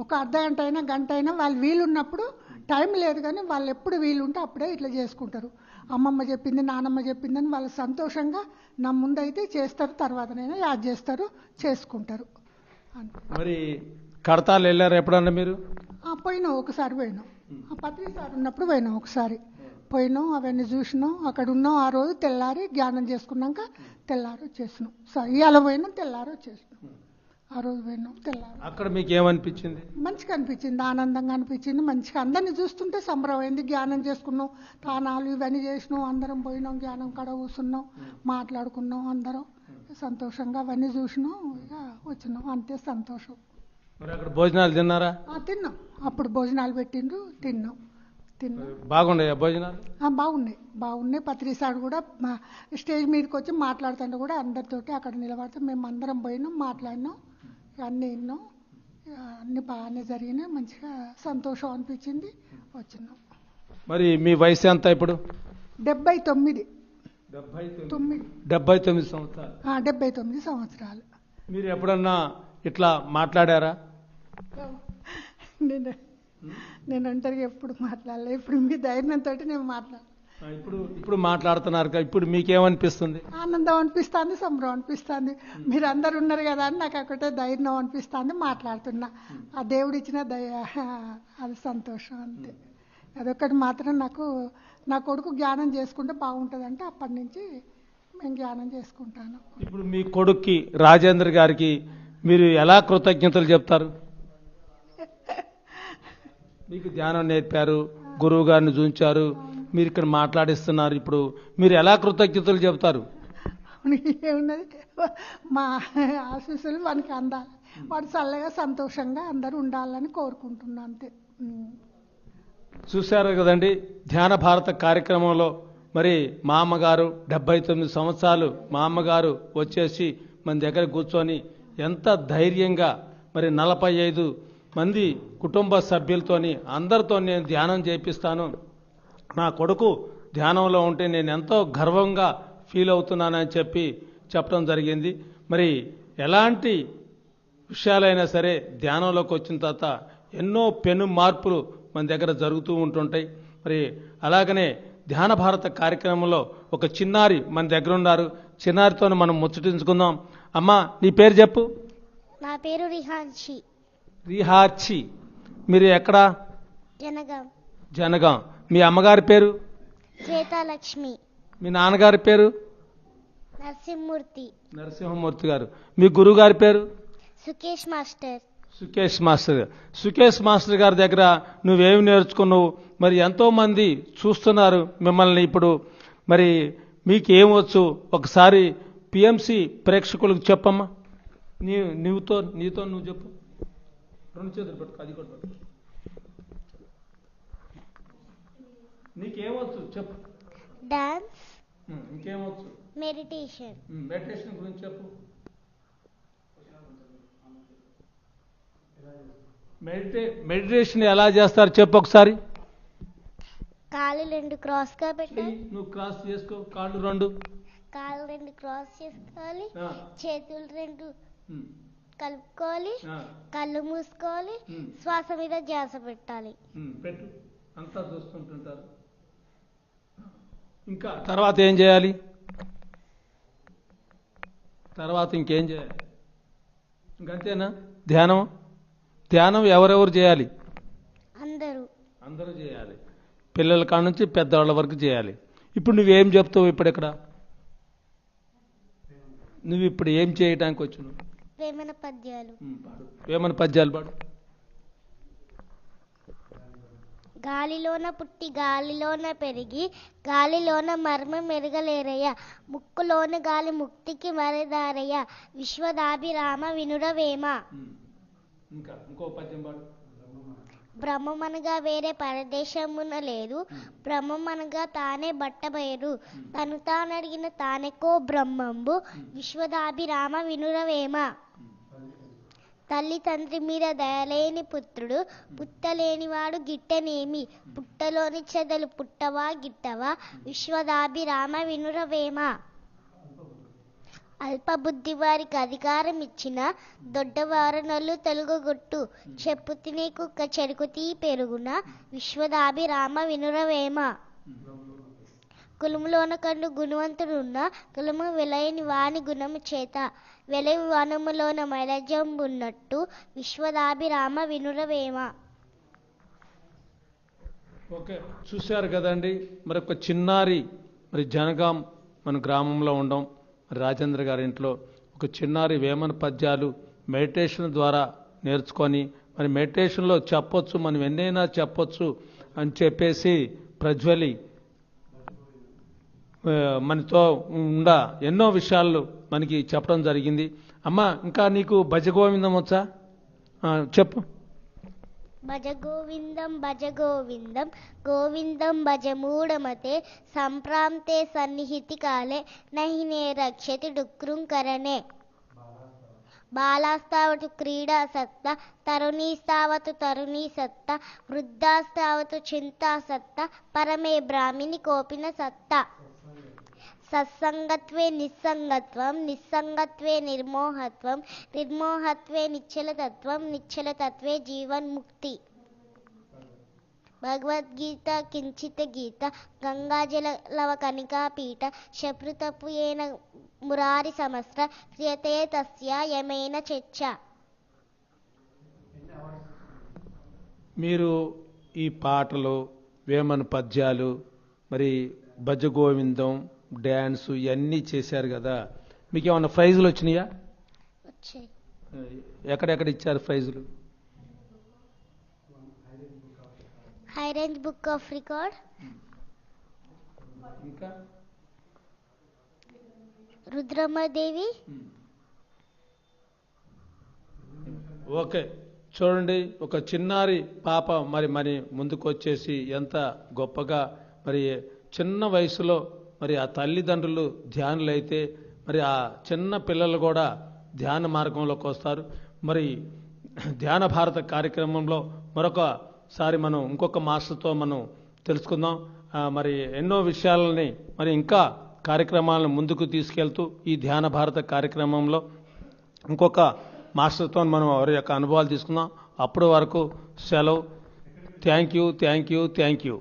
F: ఒక అర్ధగంట అయినా గంట అయినా వాళ్ళు వీలున్నప్పుడు, టైం లేదు కానీ వాళ్ళు ఎప్పుడు వీలుంటే అప్పుడే ఇట్లా చేసుకుంటారు. అమ్మమ్మ చెప్పింది, నానమ్మ చెప్పిందని వాళ్ళు సంతోషంగా నా ముందైతే చేస్తారు, తర్వాతనైనా యాడ్ చేస్తారు, చేసుకుంటారు.
A: మరి కడతాలు వెళ్ళారు ఎప్పుడన్నా మీరు?
F: పోయినాం, ఒకసారి పోయినాం. పత్రిక సార్ ఉన్నప్పుడు పోయినాం, ఒకసారి పోయినాం, అవన్నీ చూసినాం, అక్కడ ఉన్నాం. ఆ రోజు తెల్లారి జ్ఞానం చేసుకున్నాక తెల్లారి వచ్చేసినాం. ఇవాళ పోయినాం, తెల్లారి వచ్చేసినాం. ఆ రోజు పోయినాం, తెల్లారి.
A: అక్కడ మీకు ఏమనిపించింది?
F: మంచిగా అనిపించింది, ఆనందంగా అనిపించింది. మంచిగా అందరినీ చూస్తుంటే సంబరం అయింది. జ్ఞానం చేసుకున్నాం, తానాలు ఇవన్నీ చేసినాం, అందరం పోయినాం, జ్ఞానం కాడ కూర్చున్నాం, మాట్లాడుకున్నాం, అందరం సంతోషంగా అవన్నీ చూసినాం, ఇక వచ్చినాం, అంతే సంతోషం.
A: మరి అక్కడ భోజనాలు తిన్నారా?
F: తిన్నాం. అప్పుడు భోజనాలు పెట్టిండ్రు, తిన్నాం.
A: బాగున్నాయా భోజనాలు?
F: బాగున్నాయి. పత్రిసాడు కూడా స్టేజ్ మీదకి వచ్చి మాట్లాడుతుంటే కూడా అందరితోటి అక్కడ నిలబడితే మేము అందరం పోయినాం, మాట్లాడినాం, అన్నీ విన్నాం, అన్ని బాగానే జరిగినాయి. మంచిగా సంతోషం అనిపించింది, వచ్చినాం.
A: మరి మీ వయసు ఎంత ఇప్పుడు?
F: 79.
A: 79 సంవత్సరాలు.
F: 79 సంవత్సరాలు.
A: మీరు ఎప్పుడన్నా ఇట్లా మాట్లాడారా?
F: నేను ఒంటరిగా ఎప్పుడు మాట్లాడలే. ఇప్పుడు మీ ధైర్యంతో నేను మాట్లాడాను.
A: ఇప్పుడు మాట్లాడుతున్నారు కదా, ఇప్పుడు మీకేమనిపిస్తుంది?
F: ఆనందం అనిపిస్తుంది, సంబరం అనిపిస్తుంది. మీరు అందరు ఉన్నారు కదా అని నాకు ఒకటే ధైర్యం అనిపిస్తుంది, మాట్లాడుతున్నా. ఆ దేవుడు ఇచ్చిన అది సంతోషం అంతే. అదొకటి మాత్రం నాకు, నా కొడుకు జ్ఞానం చేసుకుంటే బాగుంటుందంటే అప్పటి నుంచి మేము జ్ఞానం చేసుకుంటాను.
A: ఇప్పుడు మీ కొడుక్కి రాజేంద్ర గారికి మీరు ఎలా కృతజ్ఞతలు చెప్తారు? మీకు ధ్యానం నేర్పారు, గురువు గారిని చూపించారు, మీరు ఇక్కడ మాట్లాడిస్తున్నారు, ఇప్పుడు మీరు ఎలా కృతజ్ఞతలు చెప్తారు?
F: ఏమున్నది, మా ఆశీస్సులు వానికి అందాలి, వాడు చల్లగా సంతోషంగా అందరూ ఉండాలని కోరుకుంటున్నా అంతే.
A: చూశారు కదండి, ధ్యాన భారత కార్యక్రమంలో మరి మా అమ్మగారు 79 సంవత్సరాలు, మా అమ్మగారు వచ్చేసి మన దగ్గర కూర్చొని ఎంత ధైర్యంగా మరి 45 మంది కుటుంబ సభ్యులతోని అందరితో నేను ధ్యానం చేపిస్తాను, నా కొడుకు ధ్యానంలో ఉంటే నేను ఎంతో గర్వంగా ఫీల్ అవుతున్నానని చెప్పడం జరిగింది. మరి ఎలాంటి విషయాలైనా సరే ధ్యానంలోకి వచ్చిన తర్వాత ఎన్నో పెను మార్పులు మన దగ్గర జరుగుతూ ఉంటుంటాయి. మరి అలాగనే ధ్యాన భారత కార్యక్రమంలో ఒక చిన్నారి మన దగ్గర ఉన్నారు. చిన్నారితో మనం ముచ్చటించుకుందాం. అమ్మా, నీ పేరు చెప్పు.
G: నా పేరు రిహాన్షి.
A: రిహార్చి. మీరు ఎక్కడ?
G: జనగాం.
A: మీ అమ్మగారి పేరు?
G: శ్వేతాలక్ష్మి.
A: మీ నాన్నగారి పేరు?
G: నరసింహమూర్తి
A: గారు. మీ గురువు గారి పేరు?
G: సుకేష్ మాస్టర్.
A: సుకేష్ మాస్టర్ గారి దగ్గర నువ్వేమి నేర్చుకున్నావు? మరి ఎంతో మంది చూస్తున్నారు మిమ్మల్ని ఇప్పుడు. మరి మీకేమొచ్చు ఒకసారి పిఎంసి ప్రేక్షకులకు చెప్పమ్మా. నీతో నువ్వు చెప్పు. 2 చేతులు పట్టుకో, అది కూడా పట్టుకో. నీకేమొచ్చు చెప్పు.
G: డాన్స్.
A: ఇంకేమొచ్చు?
G: మెడిటేషన్.
A: మెడిటేషన్ గురించి చెప్పు. మెడిటేషన్ ఎలా చేస్తారు చెప్పు ఒకసారి.
G: కాళ్ళు 2 క్రాస్ గా పెట్టాలి.
A: నువ్వు క్రాస్ చేసుకో. కాళ్ళు 2
G: క్రాస్ చేసుకోవాలి. చేతులు 2 కలుపుకోవాలి. కళ్ళు మూసుకోవాలి. శ్వాస మీద ధ్యాస పెట్టాలి.
A: పెట్టు. అంతా చూస్తుంటుంటారు. ఇంకా తర్వాత ఏం చేయాలి? తర్వాత ఇంకేం చేయాలి? ఇంకంతేనా? ధ్యానం ఎవరెవరు చేయాలి?
G: అందరూ
A: చేయాలి. పిల్లల కాడ నుంచి పెద్దవాళ్ళ వరకు చేయాలి. ఇప్పుడు నువ్వేం చెప్తావు? ఇక్కడ నువ్వు ఇప్పుడు ఏం చేయడానికి వచ్చును?
G: వేమన పద్యాలు.
A: వేమన పద్యాలు పాడు.
G: గాలిలోన పుట్టి గాలిలోన పెరిగి గాలిలోన మర్మం మెరగలేరయ్య, ముక్కులోన గాలి ముక్తికి మరదారయ్య, విశ్వదాభిరామ వినురవేమ.
A: ఇంకా ఇంకో పద్యం పాడు.
G: బ్రహ్మమనగా వేరే పరదేశమున లేదు, బ్రహ్మమనగా తానే బట్టబయరు, తను తానడిగిన తానెకో బ్రహ్మంబు, విశ్వదాభిరామ వినురవేమ. తల్లి తండ్రి మీద దయలేని పుత్రుడు, పుట్టలేనివాడు గిట్టనేమి, పుట్టలోని చెదలు పుట్టవా గిట్టవా, విశ్వదాభిరామ వినురవేమ. అల్పబుద్ధి వారికి అధికారం ఇచ్చిన దొడ్డవారనల్లు తెలుగుగొట్టు, చెప్పు తినే కుక్క చెరుకుతీ పెరుగున, విశ్వదాభిరామ వినురవేమ. కులములోన కండు గుణవంతుడున్న కులము వెలయని వాని గుణము చేత, వెలవి వనములోన మైలజంబున్నట్టు, విశ్వదాభిరామ వినురవేమ.
A: ఓకే, చూశారు కదండి. మరి ఒక చిన్నారి మరి జనగాం మన గ్రామంలో ఉండం. రాజేంద్ర గారి ఇంట్లో ఒక చిన్నారి వేమన పద్యాలు మెడిటేషన్ ద్వారా నేర్చుకొని మరి మెడిటేషన్లో చెప్పొచ్చు, మనం ఎన్నైనా చెప్పొచ్చు అని చెప్పేసి ప్రజ్వలి మనతో ఎన్నో విషయాలు మనకి చెప్పడం జరిగింది. అమ్మ, ఇంకా నీకు భజగోవిందం వచ్చా? చెప్పు.
G: భజ గోవిందం భజ గోవిందం గోవిందం భజ మూఢమతే, సంప్రాంతే సన్నిహితి కాలే నహినే రక్షతి డుక్రుంకరణే. బాలాస్తావతు క్రీడా సత్త, తరుణీస్తావతు తరుణీ సత్త, వృద్ధాస్తావతు చింతాసత్త, పరమే బ్రాహ్మిని కోపిన సత్త. సత్సంగత్వే నిస్సంగత్వం, నిస్సంగత్వే నిర్మోహత్వం, నిర్మోహత్వే నిశ్చలతత్వం, నిశ్చలతత్వే జీవన్ముక్తి. భగవద్గీత కించిత గీత, గంగాజలవ కనికాపీఠ, శపృతపు ఏన మురారి సమస్ర, క్రియతే తస్య యమేన చర్చ.
A: మీరు ఈ పాటలు, వేమన పద్యాలు, మరి భజగోవిందం, డ్యాన్సు ఇవన్నీ చేశారు కదా, మీకు ఏమన్నా ప్రైజులు వచ్చినాయా? ఎక్కడెక్కడ ఇచ్చారు ప్రైజులు?
G: High range book of record,
A: ఇంకా
G: రుద్రమ్మదేవి.
A: ఓకే, చూడండి, ఒక చిన్నారి పాప మరి ముందుకు వచ్చేసి ఎంత గొప్పగా మరి చిన్న వయసులో మరి ఆ తల్లిదండ్రులు ధ్యానులైతే మరి ఆ చిన్న పిల్లలు కూడా ధ్యాన మార్గంలోకి వస్తారు. మరి ధ్యాన భారత కార్యక్రమంలో మరొకసారి మనం ఇంకొక మాస్టర్తో మనం తెలుసుకుందాం. మరి ఎన్నో విషయాలని మరి ఇంకా కార్యక్రమాలను ముందుకు తీసుకెళ్తూ ఈ ధ్యాన భారత కార్యక్రమంలో ఇంకొక మాస్టర్తో మనం వారి యొక్క అనుభవాలు తీసుకుందాం. అప్పటి వరకు సెలవు. Thank you, thank you, thank you.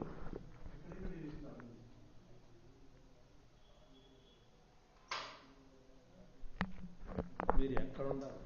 A: మీరు ఎక్కడ ఉన్నారు?